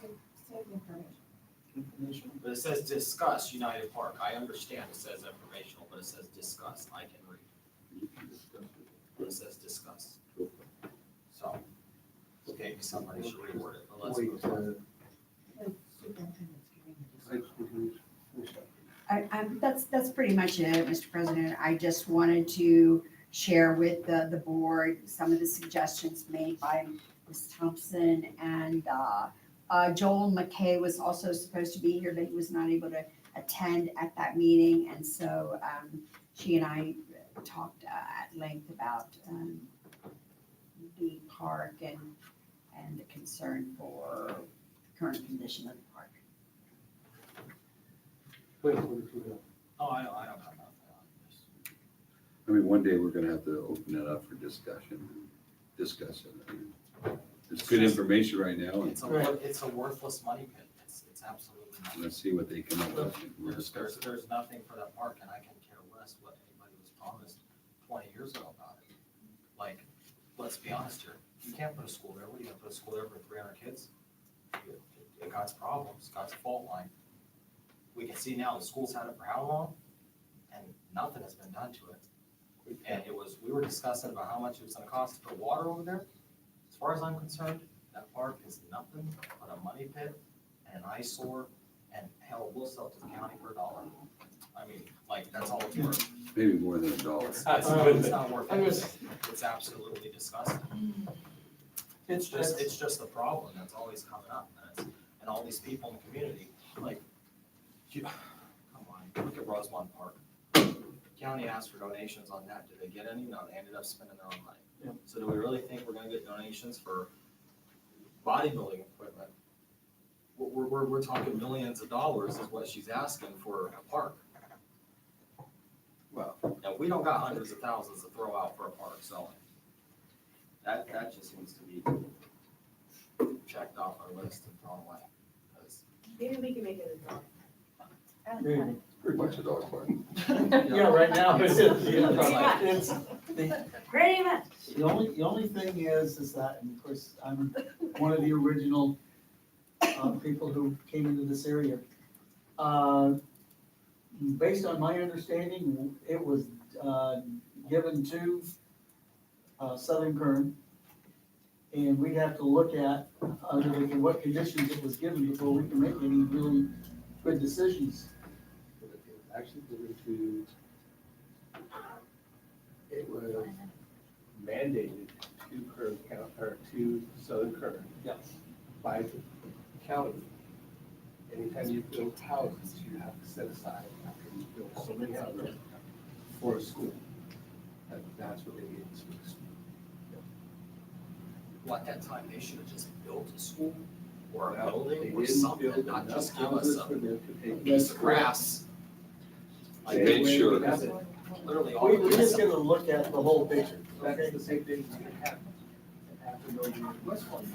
Information. But it says discuss United Park. I understand it says informational, but it says discuss. I can read. But it says discuss. So, okay, somebody should reword it, but let's move on. That's pretty much it, Mr. President. I just wanted to share with the board some of the suggestions made by Ms. Thompson, and Joel McKay was also supposed to be here, but he was not able to attend at that meeting, and so she and I talked at length about the park and the concern for the current condition of the park. Wait, what did you know? Oh, I don't have nothing on this. I mean, one day we're gonna have to open it up for discussion, discuss it. I mean, it's good information right now, and It's a worthless money pit. It's absolutely not. let's see what they come up with. and we'll discuss it. There's nothing for that park, and I can care less what anybody was promised 20 years ago about it. Like, let's be honest here, you can't put a school there. What are you gonna put a school there for 300 kids? It got its problems, got its fault line. We can see now the school's had it for how long? And nothing has been done to it. And we were discussing about how much it was gonna cost to put water over there. As far as I'm concerned, that park is nothing but a money pit and an eyesore, and hell, we'll sell it to the county for $1. I mean, like, that's all it's worth. Maybe more than $1. It's not worth it. It's absolutely disgusting. It's just the problem that's always coming up, and all these people in the community, like, come on, look at Rosemont Park. County asked for donations on that. Did they get any? No, they ended up spending their own money. Yep. So do we really think we're gonna get donations for bodybuilding equipment? We're talking millions of dollars is what she's asking for a park. Well, and we don't got hundreds of thousands to throw out for a park, so that just needs to be checked off our list and thrown away. 'Cause Maybe we can make it a dog. Pretty much a dog park. Yeah, right now it is, yeah. Pretty It's, the, Pretty much. the only thing is that, and of course, I'm one of the original people who came into this area. Based on my understanding, it was given to Southern Current. And we'd have to look at under what conditions it was given before we can make any really good decisions. Actually, it was mandated to Southern Current. Yeah. By the county. Anytime you build houses, you have to set aside, after you build so many houses, for a school. That's what they need for the school. Well, at that time, they should have just built a school or a Well, building they or didn't something, build not enough just give us houses a for them to take piece of grass. I made sure. Because literally all We're of just this. gonna look at the whole picture. That's the same thing that happened. It happened over in West Point.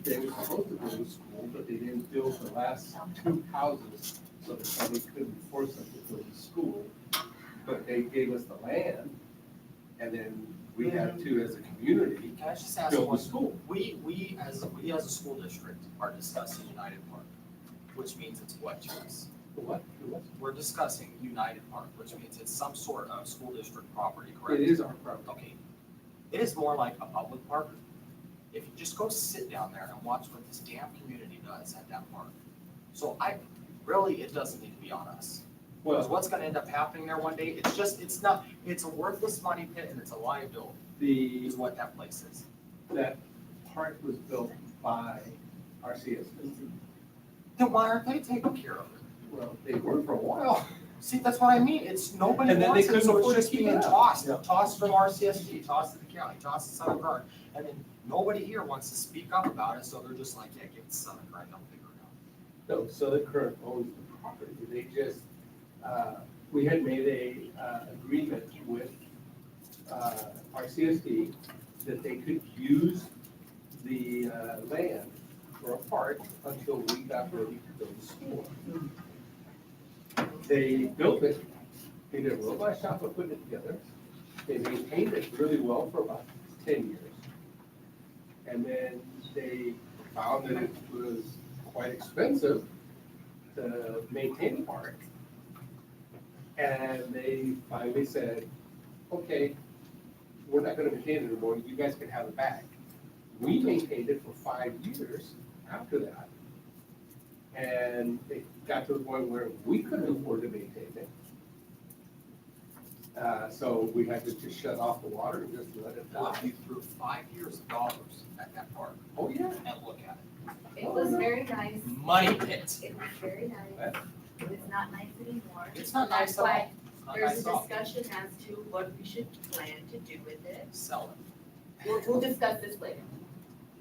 They were supposed to build a school, but they didn't build the last 2 houses, so the county couldn't force them to build a school. But they gave us the land, and then we had to, as a community, Can I just ask build one? a school. We as a school district are discussing United Park, which means it's what to us? What? We're discussing United Park, which means it's some sort of school district property, correct? It is our property. Okay. It is more like a public park. If you just go sit down there and watch what this damn community does at that park. So it doesn't need to be on us. Because Well, what's gonna end up happening there one day, it's a worthless money pit and it's a liability, is what that place is. that park was built by RCSD. Then why aren't they taking care of it? Well, they were for a while. See, that's what I mean, it's nobody And then wants they it, couldn't so it's afford to just keep being it up. tossed from RCSD, tossed to the county, tossed to Southern Current. And then nobody here wants to speak up about it, so they're just like, yeah, give it to Southern Current, they'll figure it out. No, Southern Current owns the property. They just, we had made a agreement with RCSD that they could use the land for a park until we got ready to build the school. They built it, they did a real nice job of putting it together, They maintained it really well for about 10 years. And then they found that it was quite expensive to maintain the park. And they finally said, okay, we're not gonna maintain it anymore, you guys can have it back. We maintained it for 5 years after that. And it got to the point where we couldn't afford to maintain it. So we had to just shut off the water and just let it Walk die. you through 5 years of dollars at that park Oh, yeah. and look at It was very nice. it. Money pit. It was very nice. It's not nice anymore. It's not That's nice at all. why It's not there's nice a at all. discussion as to what we should plan to do with it. Sell it. We'll discuss this later.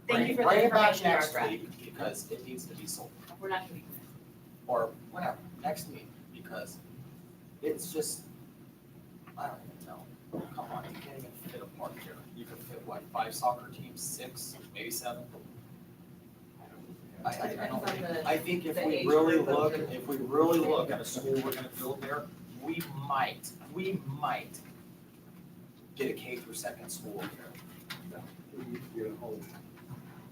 Thank you for the Bring it back information, next Barbara. week because it needs to be sold. We're not gonna be. Or whatever, next week, because it's just, I don't even know. Come on, you can't even fit a park here. You can fit, what, 5 soccer teams, 6, maybe 7? I don't Depends on think, the- I think if the we age really group of look, the- if we really look at a school we're gonna build there, we might get a K through 2nd school here. You're gonna hold.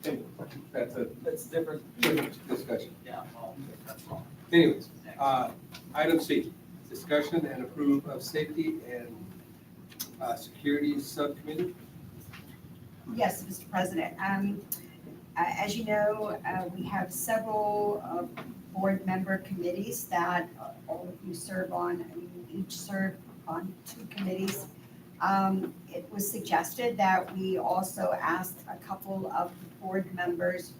Anyway, that's a That's different. different discussion. Yeah, well, that's wrong. Anyways, Next. item C, discussion and approve of safety and security subcommittee. Yes, Mr. President. As you know, we have several board member committees that all of you serve on, and you each serve on 2 committees. It was suggested that we also ask a couple of board members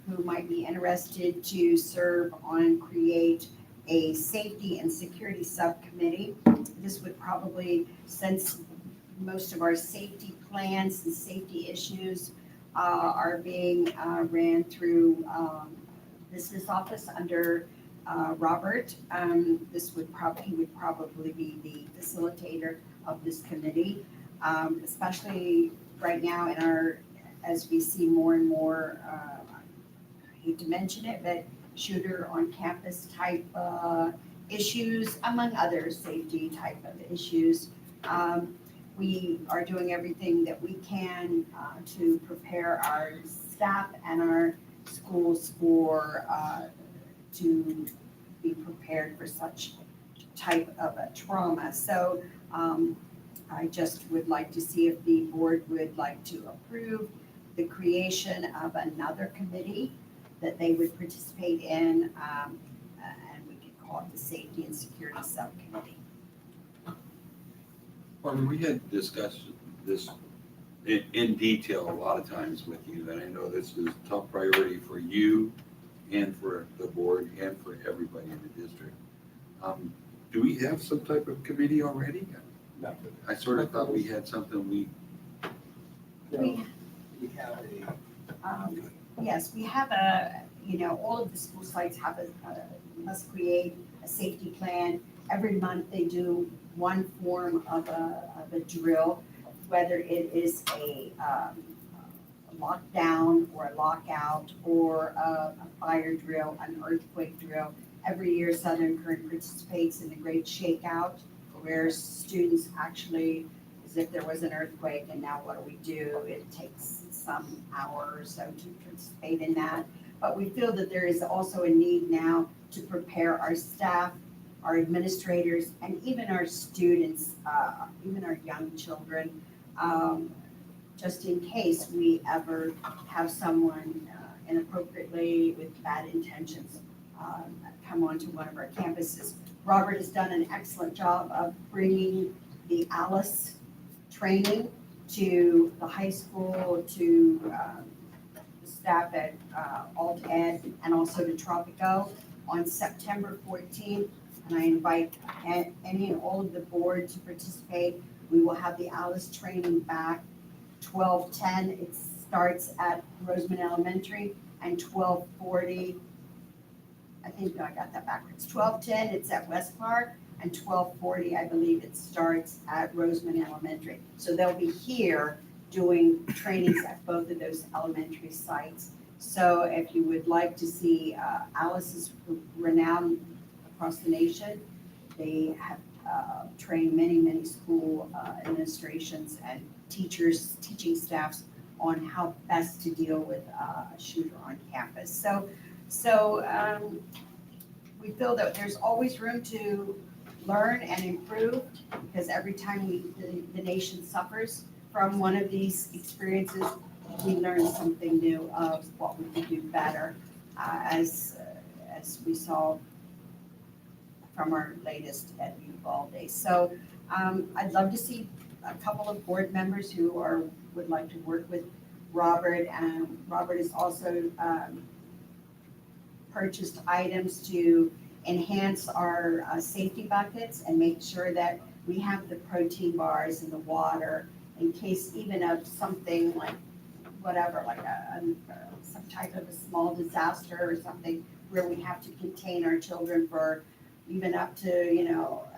who might be interested to serve on, create a safety and security subcommittee. This would probably, since most of our safety plans and safety issues are being ran through business office under Robert, he would probably be the facilitator of this committee, especially right now in our, as we see more and more, I hate to mention it, but shooter on campus type issues, among other safety type of issues. We are doing everything that we can to prepare our staff and our schools for, to be prepared for such type of a trauma. So I just would like to see if the board would like to approve the creation of another committee that they would participate in, and we could call it the Safety and Security Subcommittee. Barbara, we had discussed this in detail a lot of times with you, and I know this is a top priority for you and for the board and for everybody in the district. Do we have some type of committee already? No. I sort of thought we had something We have Yes, we have a, all of the school sites have must create a safety plan. Every month they do one form of a drill, whether it is a lockdown or a lockout or a fire drill, an earthquake drill. Every year Southern Current participates in the Great Shakeout, where students actually, as if there was an earthquake and now what do? It takes some hour or so to participate in that. But we feel that there is also a need now to prepare our staff, our administrators, and even our students, even our young children, just in case we ever have someone inappropriately with bad intentions come onto one of our campuses. Robert has done an excellent job of bringing the ALICE training to the high school, to the staff at Alt Ed, and also to Tropico on September 14th. And I invite any and all of the board to participate. We will have the ALICE training back 12:10. It starts at Roseman Elementary, and 12:40, I think, no, I got that backwards. 12:10, it's at West Park, and 12:40, I believe it starts at Roseman Elementary. So they'll be here doing trainings at both of those elementary sites. So if you would like to see, Alice is renowned across the nation. They have train many school administrations and teachers, teaching staffs on how best to deal with a shooter on campus. So we feel that there's always room to learn and improve, because every time the nation suffers from one of these experiences, we learn something new of what we can do better, as we saw from our latest at Uvalde. So I'd love to see a couple of board members who would like to work with Robert. And Robert has also purchased items to enhance our safety buckets and make sure that we have the protein bars and the water in case even of something like whatever, like some type of a small disaster or something where we have to contain our children for even up to,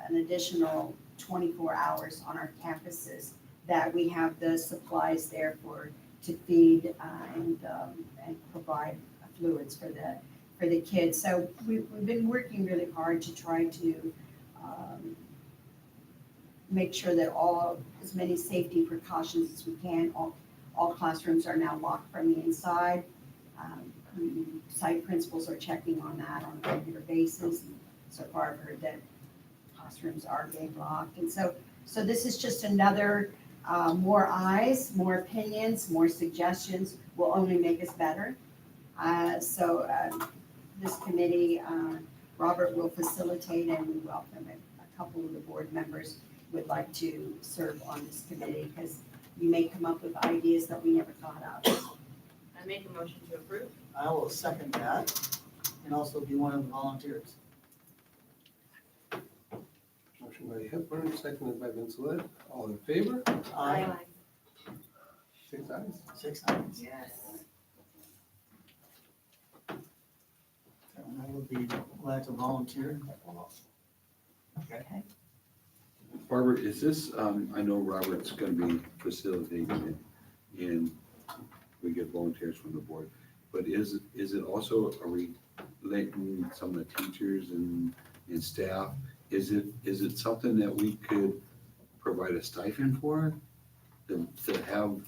an additional 24 hours on our campuses, that we have the supplies there to feed and provide fluids for the kids. So we've been working really hard to try to make sure that as many safety precautions as we can. All classrooms are now locked from the inside. Site principals are checking on that on a regular basis. So far, I've heard that classrooms are being locked. And so this is just another, more eyes, more opinions, more suggestions will only make us better. This committee, Robert will facilitate, and we welcome it. A couple of the board members would like to serve on this committee, because you may come up with ideas that we never thought of. I make a motion to approve. I will second that, and also be one of the volunteers. Motion by Hepburn, seconded by Vincelette. All in favor? Aye. 6 ayes. 6 items. Yes. And I would be glad to volunteer. Okay. Barbara, is this, I know Robert's gonna be facilitating it, and we get volunteers from the board, but is it also, are we letting some of the teachers and staff, is it something that we could provide a stipend for, to have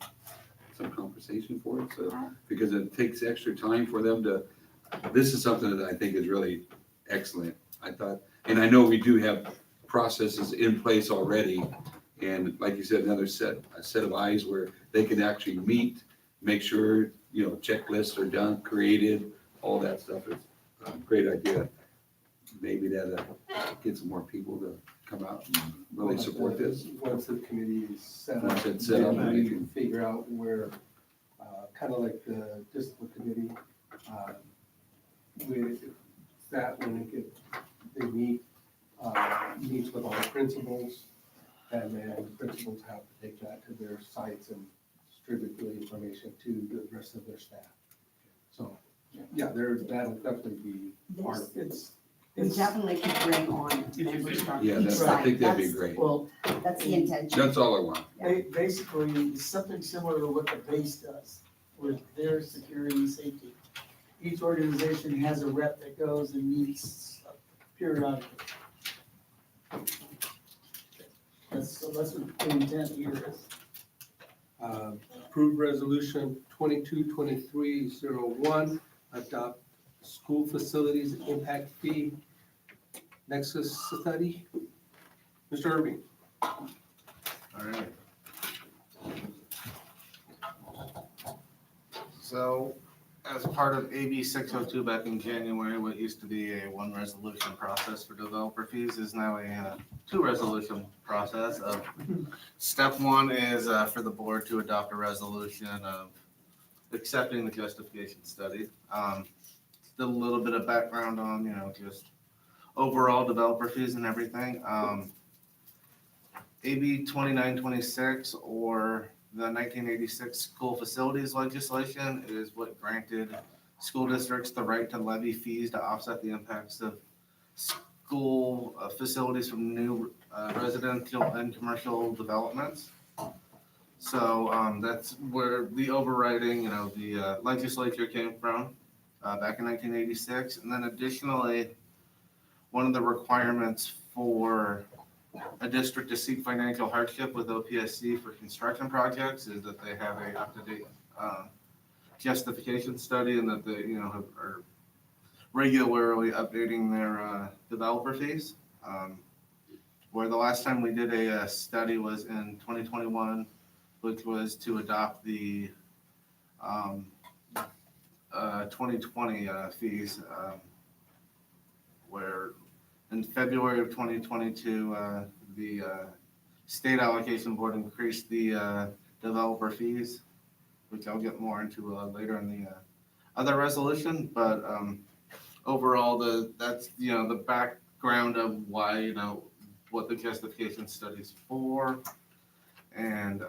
some compensation for it? So, because it takes extra time for them this is something that I think is really excellent. I thought, and I know we do have processes in place already, and like you said, a set of eyes where they can actually meet, make sure, checklists are done, created, all that stuff is a great idea. Maybe that gets more people to come out and really support this. Once the committee is set Once up, it's set up, then we we can figure out where, kind of like the discipline committee, with that, when they meets with all the principals, and then the principals have to take that to their sites and distribute the information to the rest of their staff. So, yeah, that'll definitely be part of it. We definitely could bring on members from Yeah, each I side. think that'd be That's- great. Well, That's the intention. That's all I want. basically, it's something similar to what the base does with their security and safety. Each organization has a rep that goes and meets periodically. That's what the intent here is. Approved resolution 222301, adopt school facilities impact fee Nexus study. Mr. Irving. All right. So, as part of AB 602 back in January, what used to be a one resolution process for developer fees is now a two resolution process. Step one is for the board to adopt a resolution of accepting the justification study. Still a little bit of background on, just overall developer fees and everything. AB 2926, or the 1986 school facilities legislation, is what granted school districts the right to levy fees to offset the impacts of school facilities from new residential and commercial developments. So that's where the overriding, the legislature came from back in 1986. And then additionally, one of the requirements for a district to seek financial hardship with OPSC for construction projects is that they have a up-to-date justification study and that they, are regularly updating their developer fees. Where the last time we did a study was in 2021, which was to adopt the 2020 fees, where in February of 2022, the state allocation board increased the developer fees, which I'll get more into later in the other resolution. But overall, that's the background of why what the justification study's for, and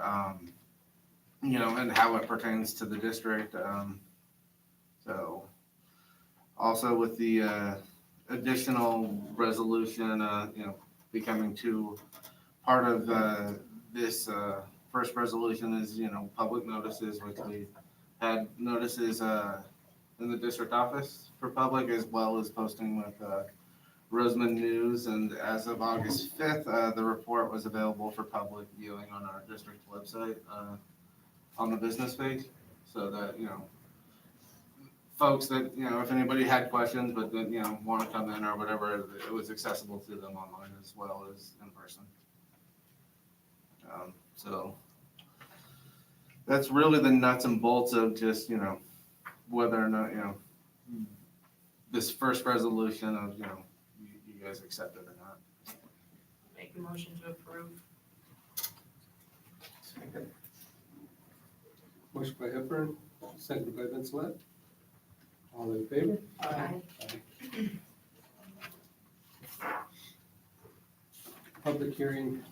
and how it pertains to the district. So also with the additional resolution, becoming part of this first resolution is, public notices, which we had notices in the district office for public, as well as posting with Roseman News. And as of August 5th, the report was available for public viewing on our district website on the business page, so that, folks that, if anybody had questions, but then, want to come in or whatever, it was accessible to them online as well as in person. So that's really the nuts and bolts of just, whether or not, this first resolution of, you guys accept it or not. Make a motion to approve. Second. Motion by Hepburn, seconded by Vincelette. All in favor? Aye. Public hearing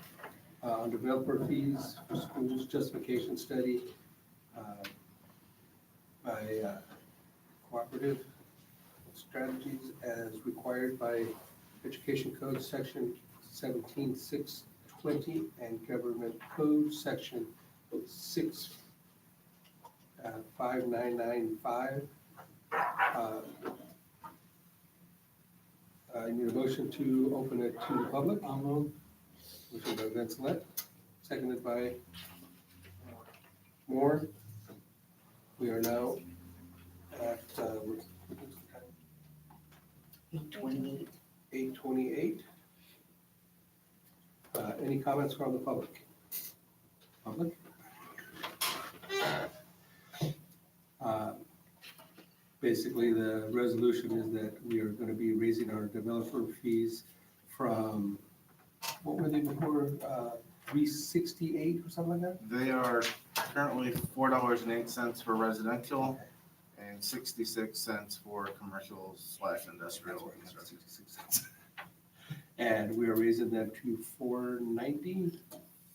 on developer fees for schools justification study by Cooperative Strategies as required by Education Code Section 17620 and Government Code Section 65995. I need a motion to open it to the public. I'll move. Motion by Vincelette, seconded by Moore. We are now at 8:28. 8:28. Any comments from the public? Public? Basically, the resolution is that we are going to be raising our developer fees from, what were they before, $3.68 or something like that? They are currently $4.08 for residential and 66 cents for commercial / industrial. 66 cents. And we are raising them to $4.90,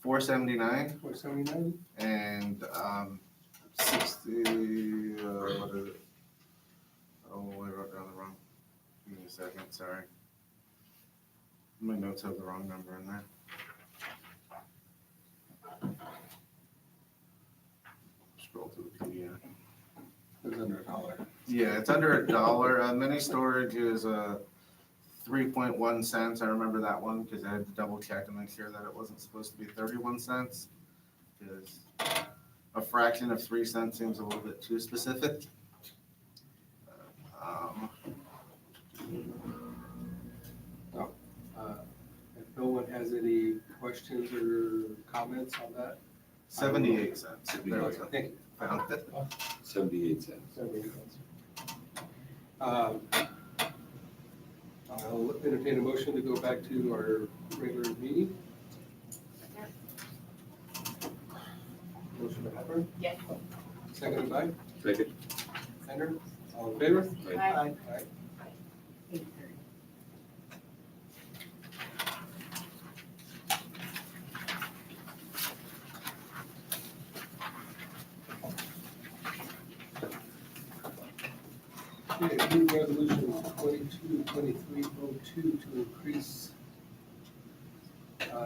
$4.79 $4.79. and 60. What is it? Oh, I wrote down the wrong. Give me a second. Sorry. My notes have the wrong number in there. Scroll to the PDF. It's under $1. Yeah, it's under $1. Mini storage is 3.1 cents. I remember that one because I had to double check to make sure that it wasn't supposed to be 31 cents. Because a fraction of 3 cents seems a little bit too specific. If no one has any questions or comments on that? 78 cents. There we go. Thank you. Found it. 78 cents. 78 cents. I'll entertain a motion to go back to our regular meeting. Motion by Hepburn. Yes. Seconded by Second. Fender. All in favor? Aye. Aye. 8:30. Okay, approve resolution 222302 to increase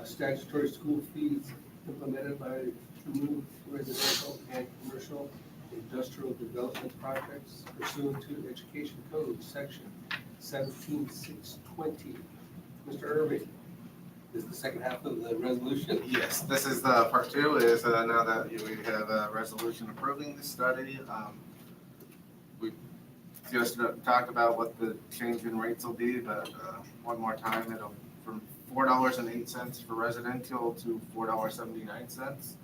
statutory school fees implemented by new residential and commercial industrial development projects pursuant to Education Code Section 17620. Mr. Irving, is the second half of the resolution. Yes, this is the part two, is now that we have a resolution approving the study. We just talked about what the change in rates will be, but one more time, it'll from $4.08 for residential to $4.79.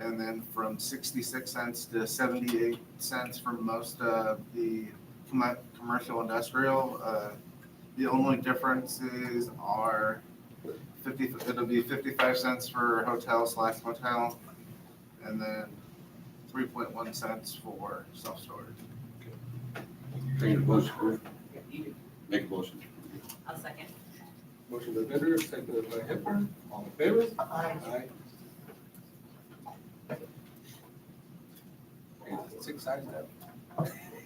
And then from 66 cents to 78 cents for most of the commercial industrial. The only differences are it'll be 55 cents for hotel/motel, and then 3.1 cents for self-storage. Make a motion. Make a motion. I'll second. Motion by Bender, seconded by Hipper. All in favor? Aye. Okay, 6 ayes now.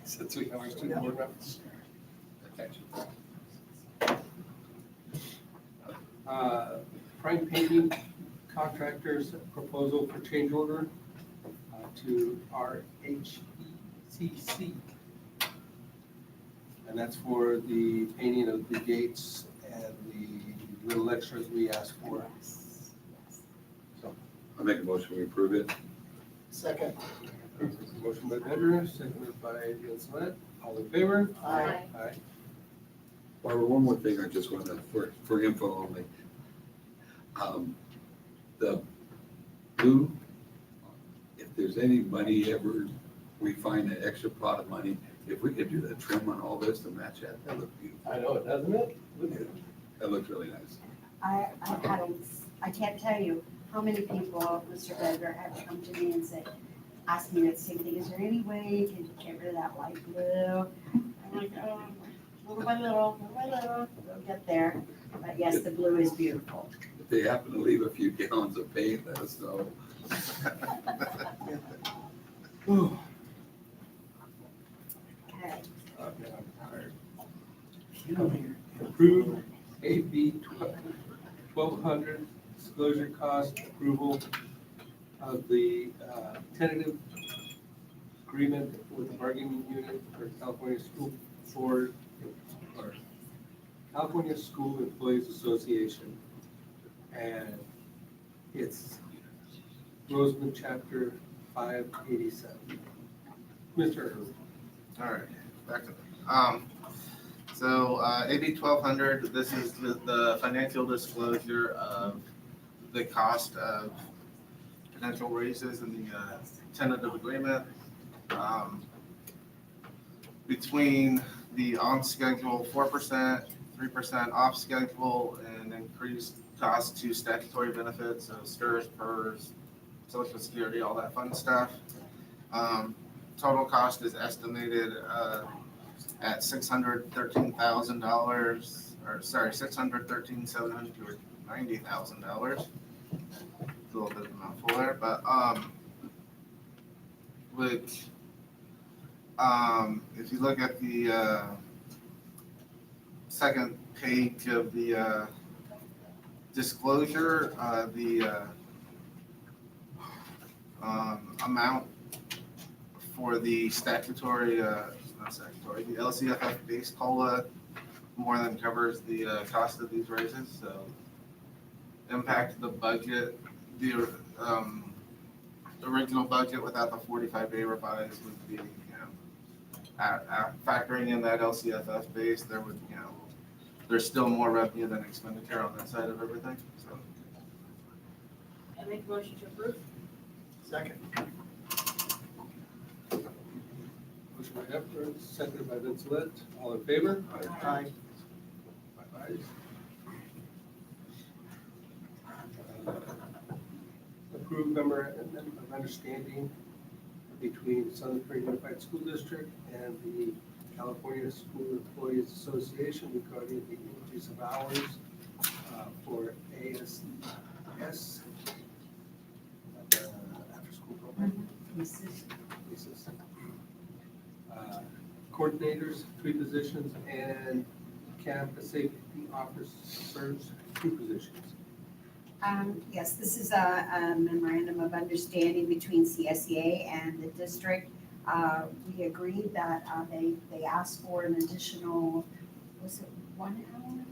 Since we have our student board members. Prime Painting Contractors proposal for change order to RHECC. And that's for the painting of the gates and the little extras we asked for. I'll make a motion, we approve it. Second. Motion by Bender, seconded by Vincent. All in favor? Aye. Aye. Barbara, one more thing I just wanted for info only. The blue, if there's any money ever, we find an extra pot of money, if we could do the trim on all this to match that, that looked beautiful. I know it, doesn't it? Look at it. That looked really nice. I can't tell you how many people, Mr. Bender, have come to me and said, ask me that same thing, is there any way you can get rid of that light blue? I'm like, oh, little by little, we'll get there. But yes, the blue is beautiful. If they happen to leave a few gallons of paint, let us know. Okay. Okay, I'm tired. Approve AB 1200 disclosure cost approval of the tentative agreement with the bargaining unit for California School Board, or California School Employees Association. And it's Roseman Chapter 587. Mr. Irvin. All right, back to that. So AB 1200, this is the financial disclosure of the cost of potential raises in the tentative agreement. Between the on-schedule 4%, 3% off-schedule, and increased cost to statutory benefits, so STIRS, PERS, Social Security, all that fun stuff. Total cost is estimated at $613,000, or sorry, $613,790,000. It's a little bit of a mouthful there, but which if you look at the second page of the disclosure, the amount for the statutory, not statutory, the LCFF base COLA more than covers the cost of these raises, so impact the budget, the original budget without the 45-day revise would be, factoring in that LCFF base, there would, there's still more revenue than expenditure on that side of everything, so. I make a motion to approve. Second. Motion by Hepburn, seconded by Vincent. All in favor? Aye. Approved memorandum of understanding between Southern Prairie Unified School District and the California School Employees Association regarding the increase of hours for ASES, after-school program. ASES. Coordinators, 3 positions, and campus safety officers, 2 positions. Yes, this is a memorandum of understanding between CSEA and the district. We agreed that they asked for an additional, was it 1 hour?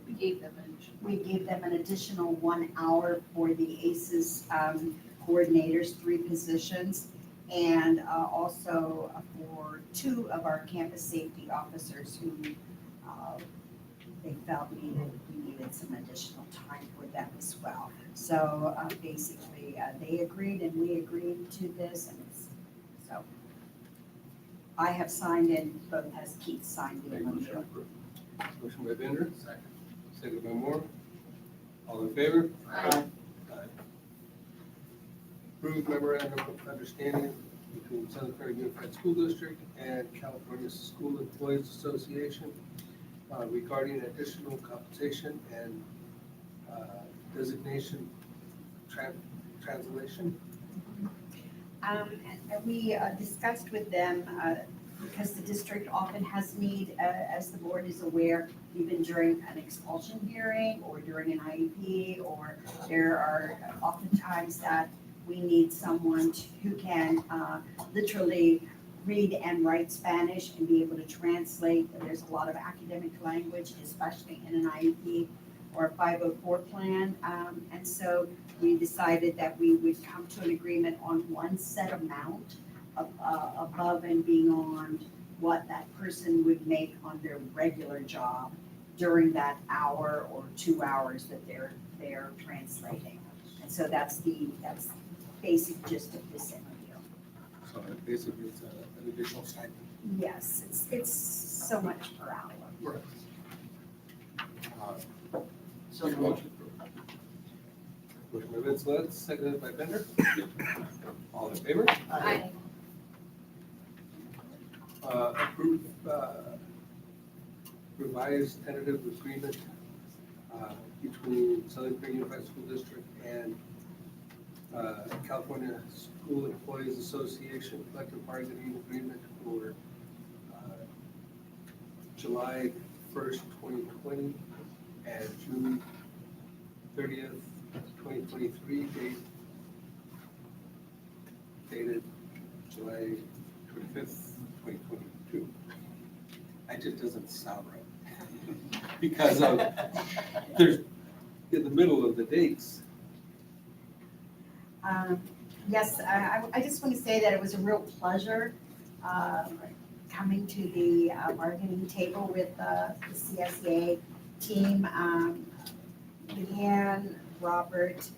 We gave them an we gave them an additional 1 hour for the ACES coordinators, 3 positions, and also for 2 of our campus safety officers who they felt we needed some additional time for them as well. So basically, they agreed and we agreed to this, and so I have signed and both has Keith signed the Make MOU. motion approved. Motion by Bender, second by Moore. All in favor? Aye. Approved memorandum of understanding between Southern Prairie Unified School District and California School Employees Association regarding additional compensation and designation translation. And we discussed with them, because the district often has need, as the board is aware, even during an expulsion hearing or during an IEP, or there are oftentimes that we need someone who can literally read and write Spanish and be able to translate. There's a lot of academic language, especially in an IEP or a 504 plan. And so we decided that we would come to an agreement on one set amount above and beyond what that person would make on their regular job during that hour or 2 hours that they're translating. And so that's basic gist of this MOU. So basically, it's an additional stipend. Yes, it's so much per hour. Right. So Motion approved. Motion by Vince Letts, seconded by Bender. All in favor? Aye. Approve revised tentative agreement between Southern Prairie Unified School District and California School Employees Association collective bargaining agreement for July 1st, 2020 and June 30th, 2023, dated July 25th, 2022. That just doesn't sound right. Because there's, in the middle of the dates. Yes, I just want to say that it was a real pleasure coming to the bargaining table with the CSEA team. Leanne, Robert,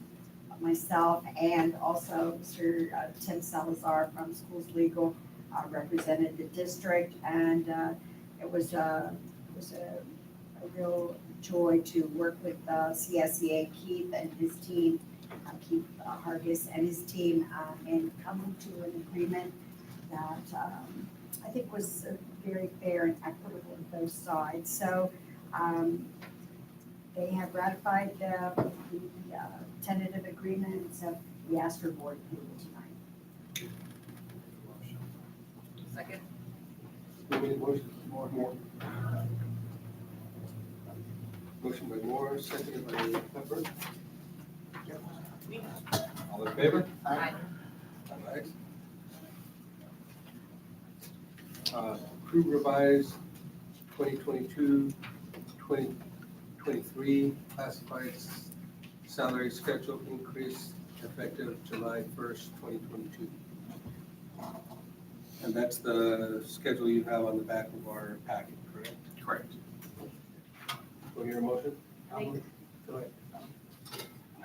myself, and also Mr. Tim Salazar from Schools Legal represented the district, and it was a real joy to work with CSEA, Keith and his team, Keith Hargis and his team, in coming to an agreement that I think was very fair and equitable on both sides. So they have ratified the tentative agreement, so we ask for board approval tonight. Second. Motion by Moore, seconded by Pepper. All in favor? Aye. Approve revised 2022-2023 classified salary schedule increase effective July 1st, 2022. And that's the schedule you have on the back of our packet, correct? Correct. Do I hear a motion? Aye. Go ahead.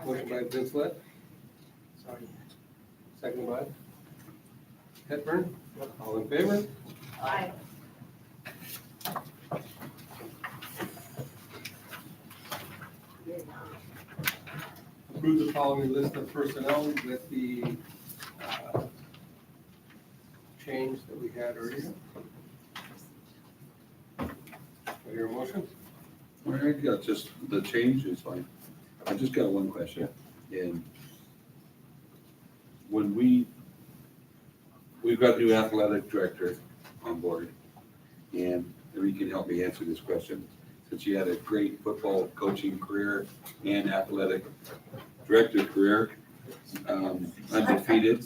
Motion by Vince Lett. Sorry. Second by Hepburn. All in favor? Aye. Approve the following list of personnel with the change that we had earlier. Do I hear a motion? All right, yeah, just the change is fine. I just got one question. And when we've got new athletic director on board, and maybe you can help me answer this question, since you had a great football coaching career and athletic director career, undefeated.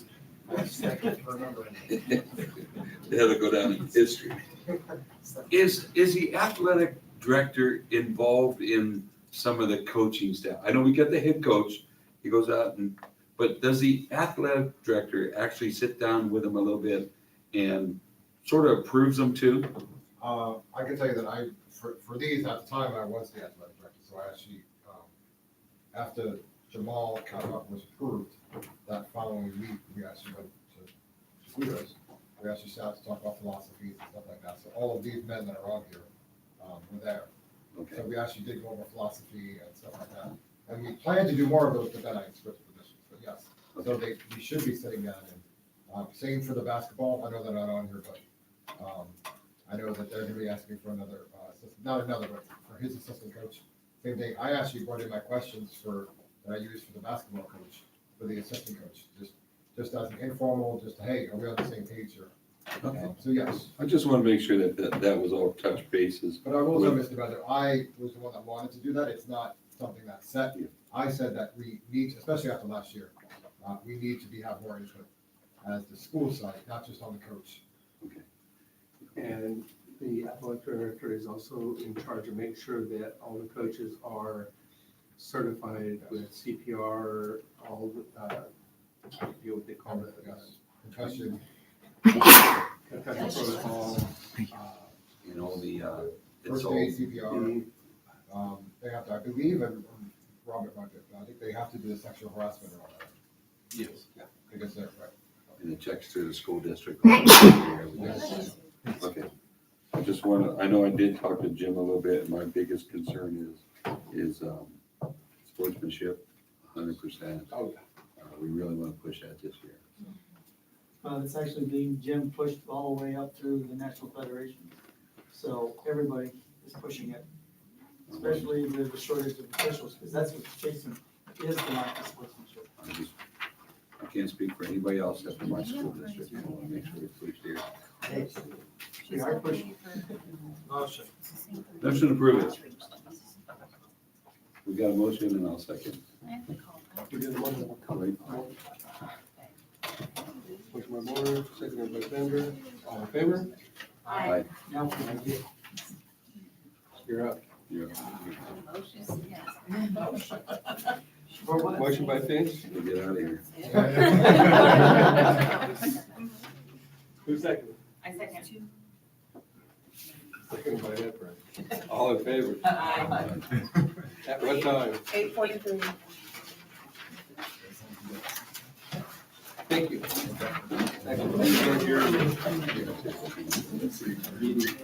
That'll go down in history. Is the athletic director involved in some of the coaching staff. I know we got the head coach, he goes out but does the athletic director actually sit down with them a little bit and sort of approves them too? I can tell you that for these, at the time, I was the athletic director, so I actually, after Jamal was approved, that following week, we actually went to SKUSD. We actually sat to talk about philosophies and stuff like that, so all of these men that are on here, were there. Okay, So we actually did go over philosophy and stuff like that, and we plan to do more of those, but then I switched positions, but yes. So we should be sitting down and, same for the basketball, I know they're not on here, but, I know that they're gonna be asking for another, not another, but for his assistant coach. Same thing, I actually brought in my questions that I used for the basketball coach, for the assistant coach, just as an informal, just, hey, are we on the same page here? okay. So yes, I just want to make sure that was all touch bases. but I will say, Mr. Bender, I was the one that wanted to do that, it's not something that's set. I said that we need, especially after last year, we need to have more input as the school side, not just on the coach. And the athletic director is also in charge of making sure that all the coaches are certified with CPR, all what they call it, Concussion, concussion protocol. You know, it's first all, aid, CPR, they have to, I believe, and Robert might be, I think they have to do the sexual harassment and all that. Yes. Yeah, I guess that's right. and it checks through the school district. Okay, I just want to, I know I did talk to Jim a little bit, and my biggest concern is sportsmanship, 100%. Oh, We really want to push that this year. It's actually being, Jim pushed all the way up through the National Federation. So everybody is pushing it, especially the shortage of officials, because that's what Jason is, the lack of sportsmanship. I can't speak for anybody else except for my school district. I want to make sure we push here. Hey, we are pushing. Motion. Motion to approve it. We got a motion and I'll second. we did one more. Wait. Motion by Moore, seconded by Bender, all in favor? Aye. Now, You're up. Yeah. for what? Motion by Finch, We'll get out of here. who's second? I second. Seconded by Edward. All in favor? Aye. At what time? 8:43. Thank you. Thank you. Meeting.